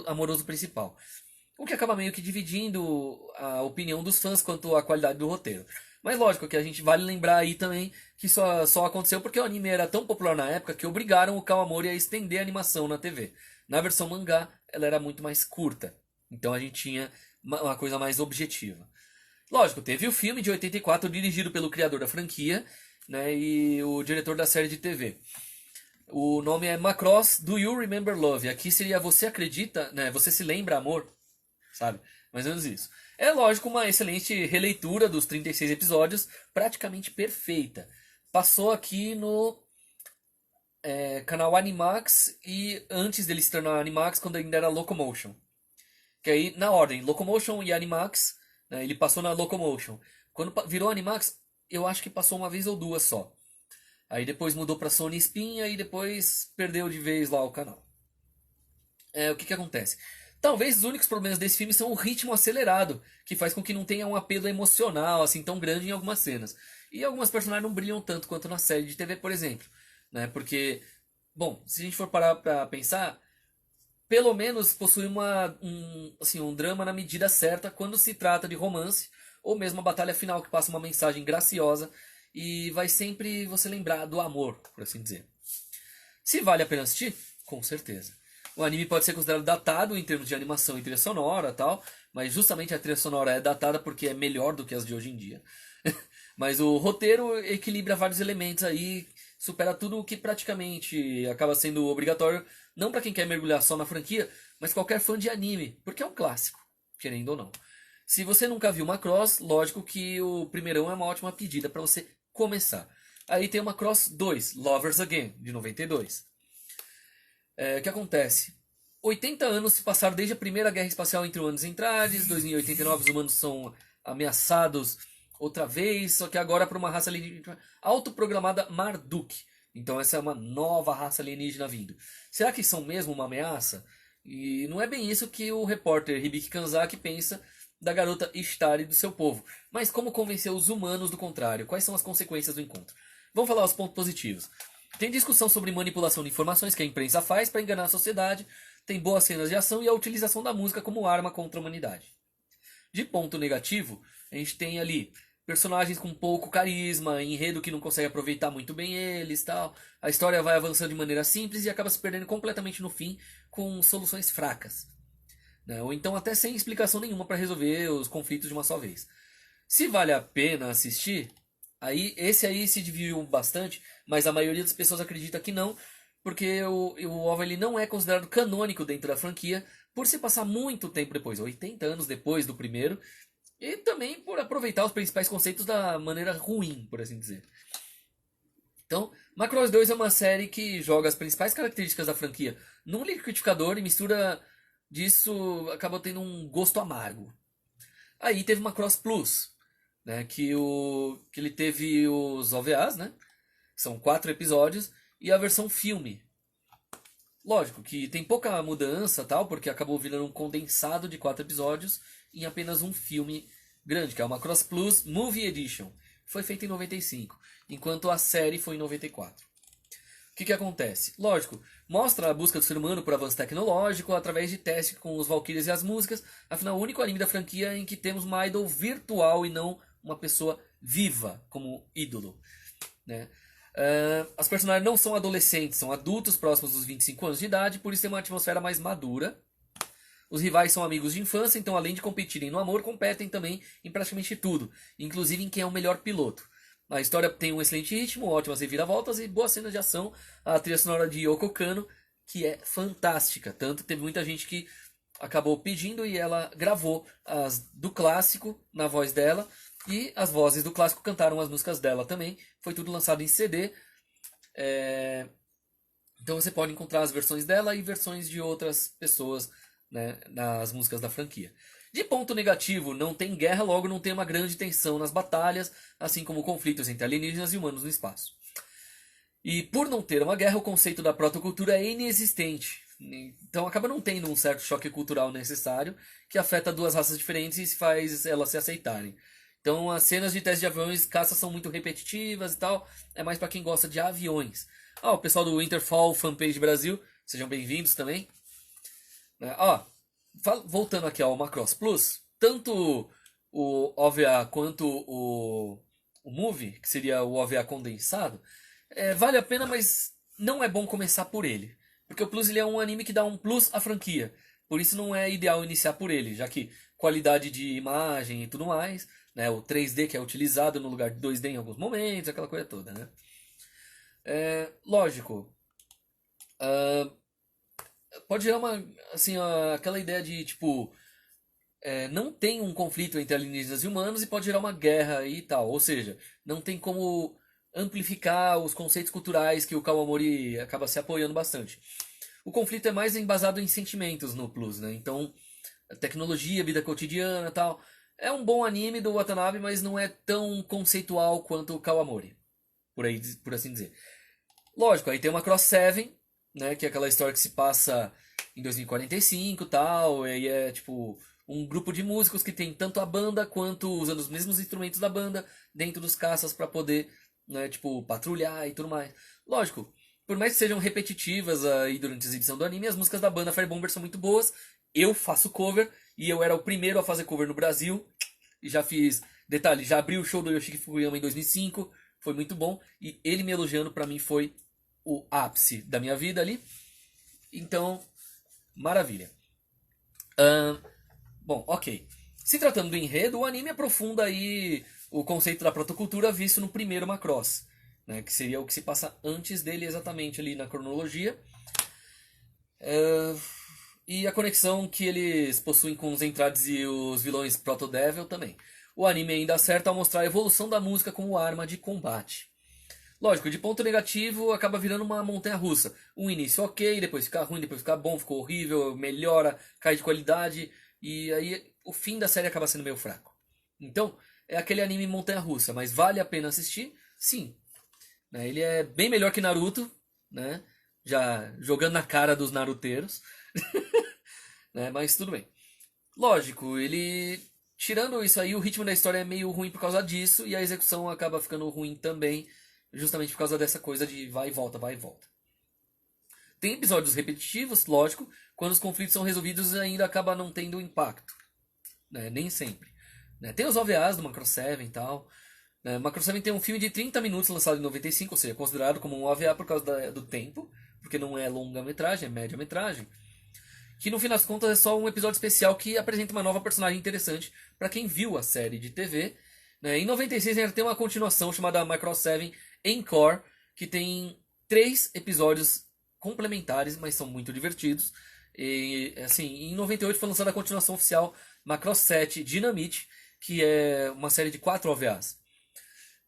amoroso principal. O que acaba meio que dividindo a opinião dos fãs quanto à qualidade do roteiro. Mas lógico que a gente vale lembrar aí também que só aconteceu porque o anime era tão popular na época que obrigaram o Kawamori a estender a animação na TV. Na versão mangá, ela era muito mais curta. Então a gente tinha uma coisa mais objetiva. Lógico, teve o filme de 84 dirigido pelo criador da franquia, né, e o diretor da série de TV. O nome é Macross Do You Remember Love? Aqui seria Você Acredita, né? Você se lembra, amor? Sabe? Mais ou menos isso. É lógico, uma excelente releitura dos 36 episódios, praticamente perfeita. Passou aqui no canal Animax e antes dele se tornar Animax, quando ainda era Locomotion. Que aí, na ordem, Locomotion e Animax, né, ele passou na Locomotion. Quando virou Animax, eu acho que passou uma vez ou duas só. Aí depois mudou pra Sony Spin e depois perdeu de vez lá o canal. O que acontece? Talvez os únicos problemas desse filme são o ritmo acelerado, que faz com que não tenha um apelo emocional assim tão grande em algumas cenas. E algumas personagens não brilham tanto quanto na série de TV, por exemplo. Né? Porque, bom, se a gente for parar pra pensar, pelo menos possui um drama na medida certa quando se trata de romance, ou mesmo a batalha final que passa uma mensagem graciosa e vai sempre você lembrar do amor, por assim dizer. Se vale a pena assistir? Com certeza. O anime pode ser considerado datado em termos de animação e trilha sonora tal, mas justamente a trilha sonora é datada porque é melhor do que as de hoje em dia. Mas o roteiro equilibra vários elementos aí, supera tudo o que praticamente acaba sendo obrigatório, não para quem quer mergulhar só na franquia, mas qualquer fã de anime, porque é um clássico, querendo ou não. Se você nunca viu Macross, lógico que o primeirão é uma ótima pedida para você começar. Aí tem o Macross 2, Lovers Again, de 92. O que acontece? 80 anos se passaram desde a primeira guerra espacial entre humanos e Entrades. 2089 os humanos são ameaçados outra vez, só que agora por uma raça alienígena autoprogramada Marduk. Então essa é uma nova raça alienígena vindo. Será que são mesmo uma ameaça? E não é bem isso que o repórter Hibiki Kanzaki pensa da garota Ishtar e do seu povo. Mas como convencer os humanos do contrário? Quais são as consequências do encontro? Vamos falar os pontos positivos. Tem discussão sobre manipulação de informações que a imprensa faz para enganar a sociedade. Tem boas cenas de ação e a utilização da música como arma contra a humanidade. De ponto negativo, a gente tem ali personagens com pouco carisma, enredo que não consegue aproveitar muito bem eles, tal. A história vai avançando de maneira simples e acaba se perdendo completamente no fim com soluções fracas, né? Ou então até sem explicação nenhuma para resolver os conflitos de uma só vez. Se vale a pena assistir, esse aí se dividiu bastante, mas a maioria das pessoas acredita que não, porque o OVA ele não é considerado canônico dentro da franquia, por se passar muito tempo depois, 80 anos depois do primeiro, e também por aproveitar os principais conceitos da maneira ruim, por assim dizer. Então, Macross 2 é uma série que joga as principais características da franquia num liquidificador e mistura disso, acabou tendo um gosto amargo. Aí teve Macross Plus, né, que ele teve os OVAs, né, são 4 episódios, e a versão filme. Lógico que tem pouca mudança, tal, porque acabou virando um condensado de 4 episódios em apenas um filme grande, que é o Macross Plus Movie Edition. Foi feito em 95, enquanto a série foi em 94. O que acontece? Lógico, mostra a busca do ser humano por avanço tecnológico através de testes com os Valkyrias e as músicas. Afinal, o único anime da franquia em que temos uma idol virtual e não uma pessoa viva como ídolo, né? As personagens não são adolescentes, são adultos próximos dos 25 anos de idade, por isso tem uma atmosfera mais madura. Os rivais são amigos de infância, então além de competirem no amor, competem também em praticamente tudo, inclusive em quem é o melhor piloto. A história tem um excelente ritmo, ótimas reviravoltas e boas cenas de ação. A trilha sonora de Yoko Kanno, que é fantástica. Tanto teve muita gente que acabou pedindo e ela gravou as do clássico na voz dela. E as vozes do clássico cantaram as músicas dela também. Foi tudo lançado em CD. Então você pode encontrar as versões dela e versões de outras pessoas, né, nas músicas da franquia. De ponto negativo, não tem guerra, logo não tem uma grande tensão nas batalhas, assim como conflitos entre alienígenas e humanos no espaço. E por não ter uma guerra, o conceito da protocultura é inexistente. Então acaba não tendo um certo choque cultural necessário que afeta duas raças diferentes e faz elas se aceitarem. Então as cenas de teste de aviões, caça são muito repetitivas e tal. É mais para quem gosta de aviões. O pessoal do Winterfall Fanpage Brasil, sejam bem-vindos também. Voltando aqui ao Macross Plus, tanto o OVA quanto o Movie, que seria o OVA condensado, vale a pena, mas não é bom começar por ele. Porque o Plus ele é um anime que dá um plus à franquia. Por isso não é ideal iniciar por ele, já que qualidade de imagem e tudo mais, né, o 3D que é utilizado no lugar de 2D em alguns momentos, aquela coisa toda, né? Lógico, pode gerar aquela ideia de tipo não tem um conflito entre alienígenas e humanos e pode gerar uma guerra e tal, ou seja, não tem como amplificar os conceitos culturais que o Kawamori acaba se apoiando bastante. O conflito é mais embasado em sentimentos no Plus, né? Então, tecnologia, vida cotidiana, tal. É um bom anime do Watanabe, mas não é tão conceitual quanto o Kawamori, por assim dizer. Lógico, aí tem uma Cross 7, né, que é aquela história que se passa em 2045 e tal, e é tipo um grupo de músicos que tem tanto a banda quanto usando os mesmos instrumentos da banda dentro dos caças para poder, né, tipo, patrulhar e tudo mais. Lógico, por mais que sejam repetitivas aí durante a exibição do anime, as músicas da banda Fire Bomber são muito boas. Eu faço cover e eu era o primeiro a fazer cover no Brasil. E já fiz, detalhe, já abri o show do Yoshiki Fukuyama em 2005, foi muito bom e ele me elogiando para mim foi o ápice da minha vida ali. Então, maravilha. Bom, ok. Se tratando do enredo, o anime aprofunda aí o conceito da protocultura visto no primeiro Macross, né, que seria o que se passa antes dele exatamente ali na cronologia. E a conexão que eles possuem com os Entrades e os vilões Proto-Devil também. O anime ainda acerta ao mostrar a evolução da música como arma de combate. Lógico, de ponto negativo acaba virando uma montanha-russa. Um início ok, depois fica ruim, depois fica bom, ficou horrível, melhora, cai de qualidade, e aí o fim da série acaba sendo meio fraco. Então, é aquele anime montanha-russa, mas vale a pena assistir? Sim. Né, ele é bem melhor que Naruto, né? Já jogando na cara dos naruteiros, né? Mas tudo bem. Lógico, ele. Tirando isso aí, o ritmo da história é meio ruim por causa disso, e a execução acaba ficando ruim também, justamente por causa dessa coisa de vai e volta, vai e volta. Tem episódios repetitivos, lógico, quando os conflitos são resolvidos ainda acaba não tendo impacto. Né? Nem sempre. Né? Tem os OVAs do Macross 7 e tal. Né? Macross 7 tem um filme de 30 minutos lançado em 95, ou seja, considerado como um OVA por causa do tempo, porque não é longa-metragem, é média-metragem. Que no fim das contas é só um episódio especial que apresenta uma nova personagem interessante para quem viu a série de TV. Né? Em 96 ainda tem uma continuação chamada Macross 7 Encore, que tem 3 episódios complementares, mas são muito divertidos. E assim, em 98 foi lançada a continuação oficial Macross 7 Dynamite, que é uma série de 4 OVAs.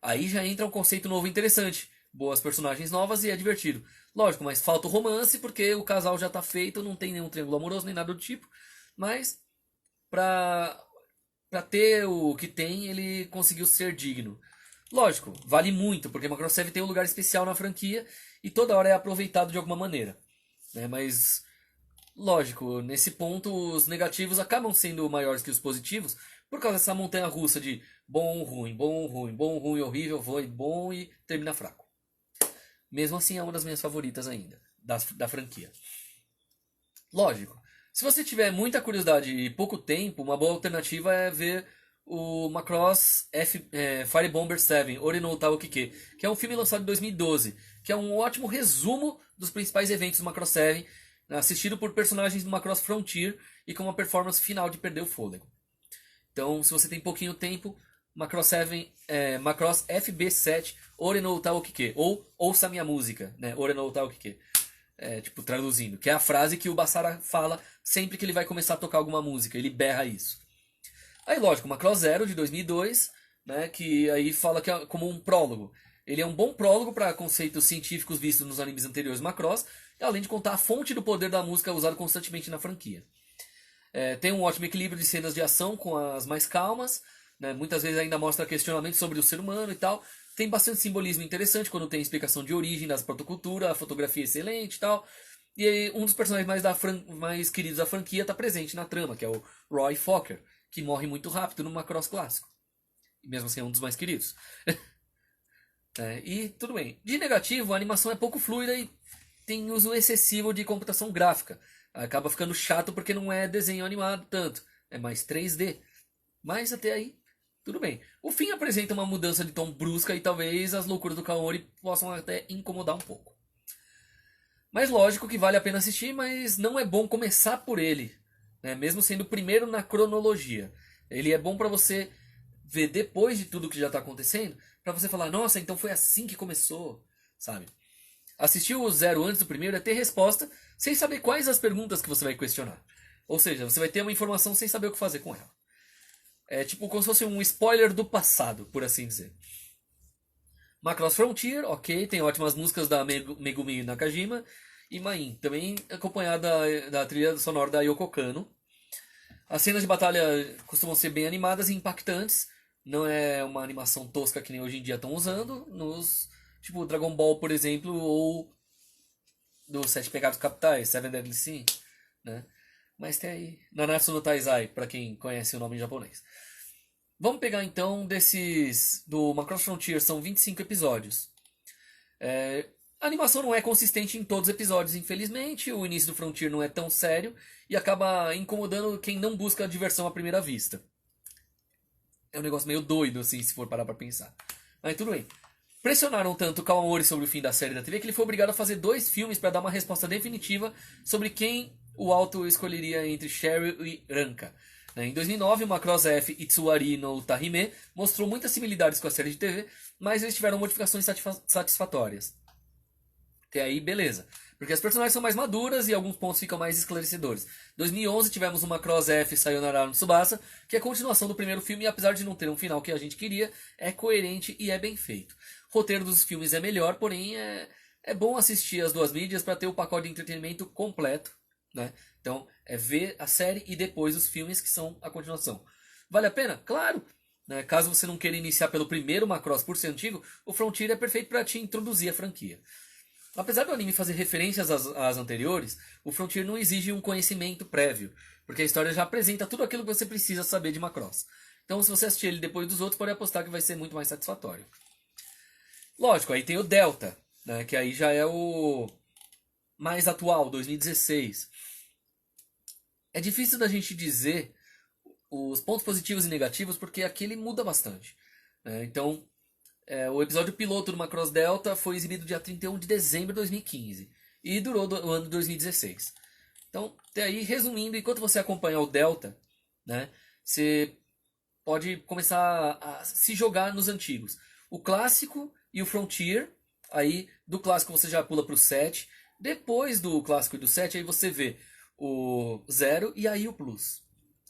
Aí já entra um conceito novo interessante. Boas personagens novas e é divertido. Lógico, mas falta o romance porque o casal já tá feito, não tem nenhum triângulo amoroso nem nada do tipo. Mas pra, pra ter o que tem, ele conseguiu ser digno. Lógico, vale muito, porque Macross 7 tem um lugar especial na franquia e toda hora é aproveitado de alguma maneira. Né? Mas, lógico, nesse ponto os negativos acabam sendo maiores que os positivos por causa dessa montanha russa de bom, ruim, bom, ruim, bom, ruim, horrível, foi bom e termina fraco. Mesmo assim, é uma das minhas favoritas ainda, da franquia. Lógico, se você tiver muita curiosidade e pouco tempo, uma boa alternativa é ver o Macross Fire Bomber 7, Ori no Uta Okike, que é um filme lançado em 2012, que é um ótimo resumo dos principais eventos do Macross 7, assistido por personagens do Macross Frontier e com uma performance final de perder o fôlego. Então, se você tem pouquinho tempo, Macross FB7 Ore no Uta Okike, ou Ouça Minha Música, né? Ore no Uta Okike. Tipo, traduzindo, que é a frase que o Basara fala sempre que ele vai começar a tocar alguma música, ele berra isso. Aí, lógico, Macross Zero, de 2002, né, que aí fala que é como um prólogo. Ele é um bom prólogo para conceitos científicos vistos nos animes anteriores Macross, além de contar a fonte do poder da música usada constantemente na franquia. Tem um ótimo equilíbrio de cenas de ação com as mais calmas, né, muitas vezes ainda mostra questionamentos sobre o ser humano e tal. Tem bastante simbolismo interessante quando tem explicação de origem das protocultura, a fotografia é excelente e tal. E aí, um dos personagens mais queridos da franquia está presente na trama, que é o Roy Fokker, que morre muito rápido no Macross clássico. E mesmo assim é um dos mais queridos. E tudo bem. De negativo, a animação é pouco fluida e tem uso excessivo de computação gráfica. Acaba ficando chato porque não é desenho animado tanto. É mais 3D. Mas até aí, tudo bem. O fim apresenta uma mudança de tom brusca e talvez as loucuras do Kaori possam até incomodar um pouco. Mas lógico que vale a pena assistir, mas não é bom começar por ele. Né? Mesmo sendo o primeiro na cronologia. Ele é bom para você ver depois de tudo que já está acontecendo, para você falar, nossa, então foi assim que começou, sabe? Assistir o Zero antes do primeiro é ter resposta sem saber quais as perguntas que você vai questionar. Ou seja, você vai ter uma informação sem saber o que fazer com ela. É tipo como se fosse um spoiler do passado, por assim dizer. Macross Frontier, ok, tem ótimas músicas da Megumi Nakajima e Main, também acompanhada da trilha sonora da Yoko Kanno. As cenas de batalha costumam ser bem animadas e impactantes, não é uma animação tosca que nem hoje em dia estão usando, nos tipo Dragon Ball, por exemplo, ou dos Sete Pecados Capitais, Seven Deadly Sins, né? Mas tem aí Nanatsu no Taizai, para quem conhece o nome em japonês. Vamos pegar então desses do Macross Frontier, são 25 episódios. A animação não é consistente em todos os episódios, infelizmente. O início do Frontier não é tão sério e acaba incomodando quem não busca a diversão à primeira vista. É um negócio meio doido, assim, se for parar pra pensar. Mas tudo bem. Pressionaram tanto Kawamori sobre o fim da série da TV que ele foi obrigado a fazer 2 filmes para dar uma resposta definitiva sobre quem o autor escolheria entre Cheryl e Ranka. Em 2009, o Macross F Itsuari no Tahime mostrou muitas similaridades com a série de TV, mas eles tiveram modificações satisfatórias. Até aí, beleza. Porque as personagens são mais maduras e alguns pontos ficam mais esclarecedores. 2011 tivemos uma Cross F Sayonara no Tsubasa, que é a continuação do primeiro filme e apesar de não ter um final que a gente queria, é coerente e é bem feito. O roteiro dos filmes é melhor, porém é bom assistir as duas mídias para ter o pacote de entretenimento completo, né? Então, é ver a série e depois os filmes que são a continuação. Vale a pena? Claro! Né? Caso você não queira iniciar pelo primeiro Macross por ser antigo, o Frontier é perfeito para te introduzir a franquia. Apesar do anime fazer referências às anteriores, o Frontier não exige um conhecimento prévio, porque a história já apresenta tudo aquilo que você precisa saber de Macross. Então, se você assistir ele depois dos outros, pode apostar que vai ser muito mais satisfatório. Lógico, aí tem o Delta, né, que aí já é o mais atual, 2016. É difícil da gente dizer os pontos positivos e negativos, porque aqui ele muda bastante. Né? Então, o episódio piloto do Macross Delta foi exibido dia 31 de dezembro de 2015 e durou o ano de 2016. Então, até aí, resumindo, enquanto você acompanha o Delta, né, você pode começar a se jogar nos antigos. O clássico e o Frontier, aí do clássico você já pula para o 7. Depois do clássico e do 7, aí você vê o 0 e aí o Plus.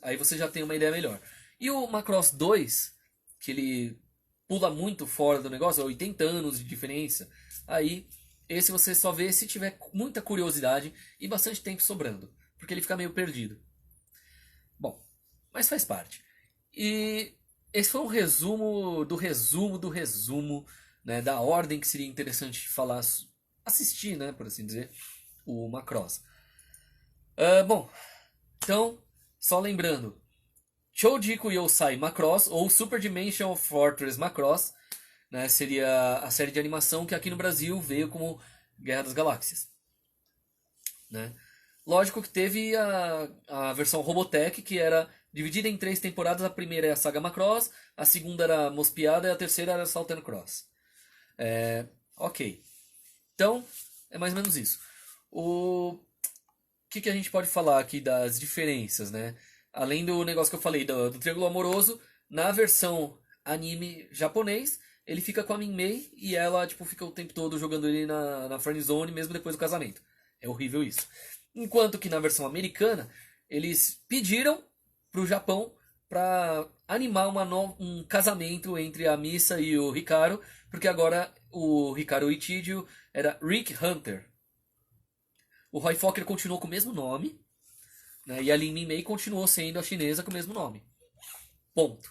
Aí você já tem uma ideia melhor. E o Macross 2, que ele pula muito fora do negócio, 80 anos de diferença. Aí, esse você só vê se tiver muita curiosidade e bastante tempo sobrando. Porque ele fica meio perdido. Bom, mas faz parte. E esse foi um resumo do resumo do resumo, né, da ordem que seria interessante falar, assistir, né, por assim dizer, o Macross. Bom, então, só lembrando, Shoujiku Yousai Macross, ou Super Dimension Fortress Macross, né, seria a série de animação que aqui no Brasil veio como Guerra das Galáxias. Né? Lógico que teve a versão Robotech, que era dividida em 3 temporadas. A primeira é a saga Macross, a segunda era Mospiada e a terceira era Salt and Cross. Ok. Então, é mais ou menos isso. O que a gente pode falar aqui das diferenças, né? Além do negócio que eu falei do triângulo amoroso, na versão anime japonês, ele fica com a Minmei e ela tipo, fica o tempo todo jogando ele na friend zone, mesmo depois do casamento. É horrível isso. Enquanto que na versão americana, eles pediram pro Japão para animar um casamento entre a Misa e o Hikaru, porque agora o Hikaru Ichijo era Rick Hunter. O Roy Fokker continuou com o mesmo nome, né, e a Lin Minmei continuou sendo a chinesa com o mesmo nome. Ponto.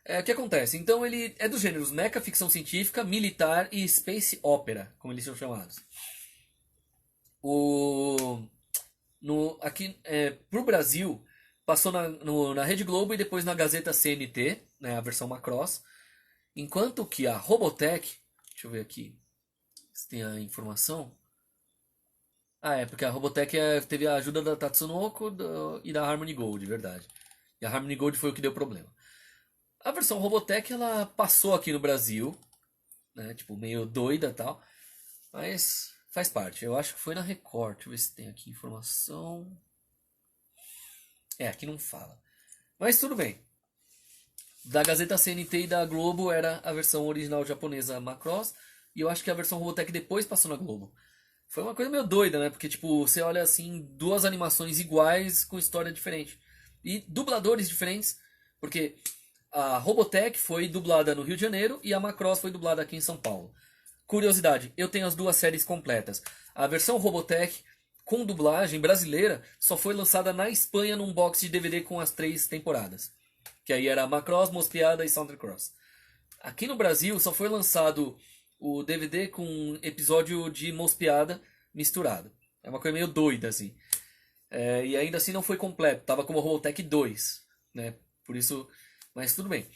O que acontece? Então ele é dos gêneros mecha, ficção científica, militar e space opera, como eles são chamados. Aqui pro Brasil passou na Rede Globo e depois na Gazeta CNT, né, a versão Macross, enquanto que a Robotech, deixa eu ver aqui se tem a informação. Porque a Robotech teve a ajuda da Tatsunoko e da Harmony Gold, verdade. E a Harmony Gold foi o que deu problema. A versão Robotech ela passou aqui no Brasil, né, tipo meio doida e tal, mas faz parte. Eu acho que foi na Record. Deixa eu ver se tem aqui informação. Aqui não fala. Mas tudo bem. Da Gazeta CNT e da Globo era a versão original japonesa Macross. E eu acho que a versão Robotech depois passou na Globo. Foi uma coisa meio doida, né? Porque tipo, você olha assim, duas animações iguais com história diferente. E dubladores diferentes. Porque a Robotech foi dublada no Rio de Janeiro e a Macross foi dublada aqui em São Paulo. Curiosidade, eu tenho as duas séries completas. A versão Robotech com dublagem brasileira só foi lançada na Espanha num box de DVD com as 3 temporadas. Que aí era Macross, Mospiada e Salt and Cross. Aqui no Brasil só foi lançado o DVD com um episódio de Mospiada misturado. É uma coisa meio doida, assim. E ainda assim não foi completo. Tava como Robotech 2. Né? Por isso... Mas tudo bem.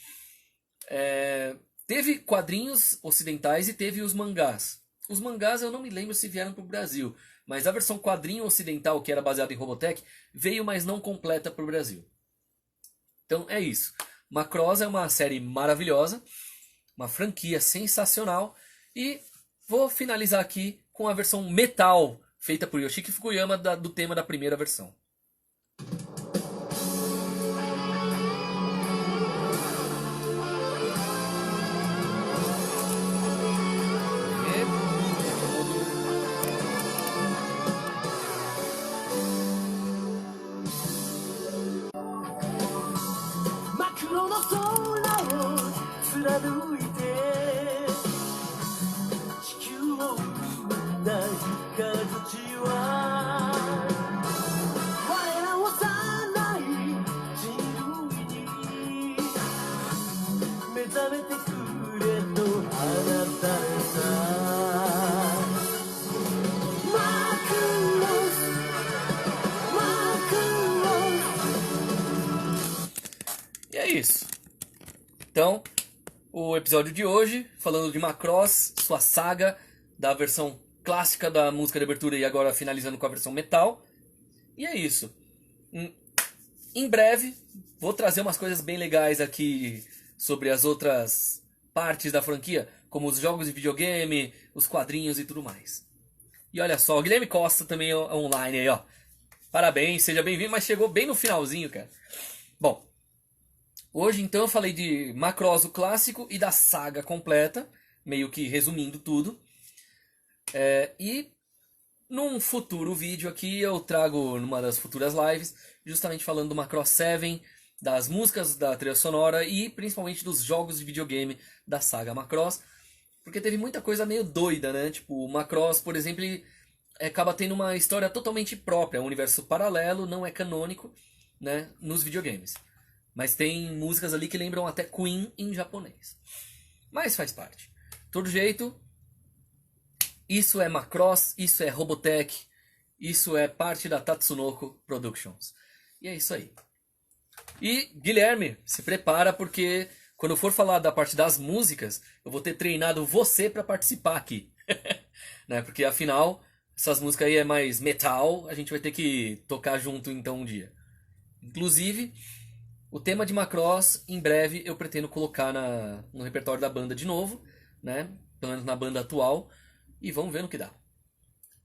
Teve quadrinhos ocidentais e teve os mangás. Os mangás eu não me lembro se vieram para o Brasil. Mas a versão quadrinho ocidental, que era baseada em Robotech, veio, mas não completa para o Brasil. Então é isso. Macross é uma série maravilhosa. Uma franquia sensacional. E vou finalizar aqui com a versão metal, feita por Yoshiki Fukuyama, do tema da primeira versão. 黒の空を貫いて地球を生んだ光は我ら幼い人類に目覚めてくれと放たれたマクロスマクロス E é isso. Então, o episódio de hoje, falando de Macross, sua saga, da versão clássica da música de abertura e agora finalizando com a versão metal. E é isso. Em breve, vou trazer umas coisas bem legais aqui sobre as outras partes da franquia, como os jogos de videogame, os quadrinhos e tudo mais. E olha só, o Guilherme Costa também é online aí, ó. Parabéns, seja bem-vindo, mas chegou bem no finalzinho, cara. Bom, hoje então eu falei de Macross o clássico e da saga completa, meio que resumindo tudo. E num futuro vídeo aqui eu trago, numa das futuras lives, justamente falando do Macross 7, das músicas da trilha sonora e principalmente dos jogos de videogame da saga Macross. Porque teve muita coisa meio doida, né? Tipo, o Macross, por exemplo, ele acaba tendo uma história totalmente própria, um universo paralelo, não é canônico, né, nos videogames. Mas tem músicas ali que lembram até Queen em japonês. Mas faz parte. De todo jeito, isso é Macross, isso é Robotech, isso é parte da Tatsunoko Productions. E é isso aí. E Guilherme, se prepara porque quando eu for falar da parte das músicas, eu vou ter treinado você para participar aqui. Né? Porque afinal, essas músicas aí é mais metal, a gente vai ter que tocar junto então um dia. Inclusive, o tema de Macross, em breve eu pretendo colocar no repertório da banda de novo, né? Pelo menos na banda atual, e vamos ver no que dá.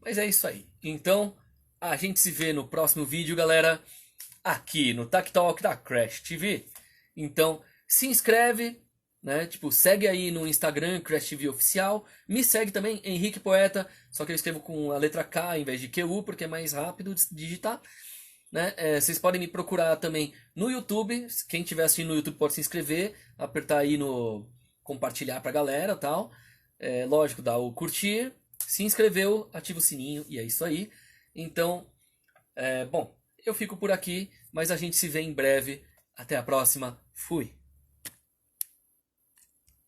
Mas é isso aí. Então, a gente se vê no próximo vídeo, galera, aqui no Tech Talk da Crash TV. Então, se inscreve, né? Tipo, segue aí no Instagram, Crash TV Oficial. Me segue também, Henrique Poeta, só que eu escrevo com a letra K em vez de QU, porque é mais rápido de digitar. Né? Vocês podem me procurar também no YouTube. Quem estiver assistindo no YouTube pode se inscrever, apertar aí no compartilhar pra galera, tal. Lógico, dá o curtir, se inscreveu, ativa o sininho e é isso aí. Então, bom, eu fico por aqui, mas a gente se vê em breve. Até a próxima. Fui.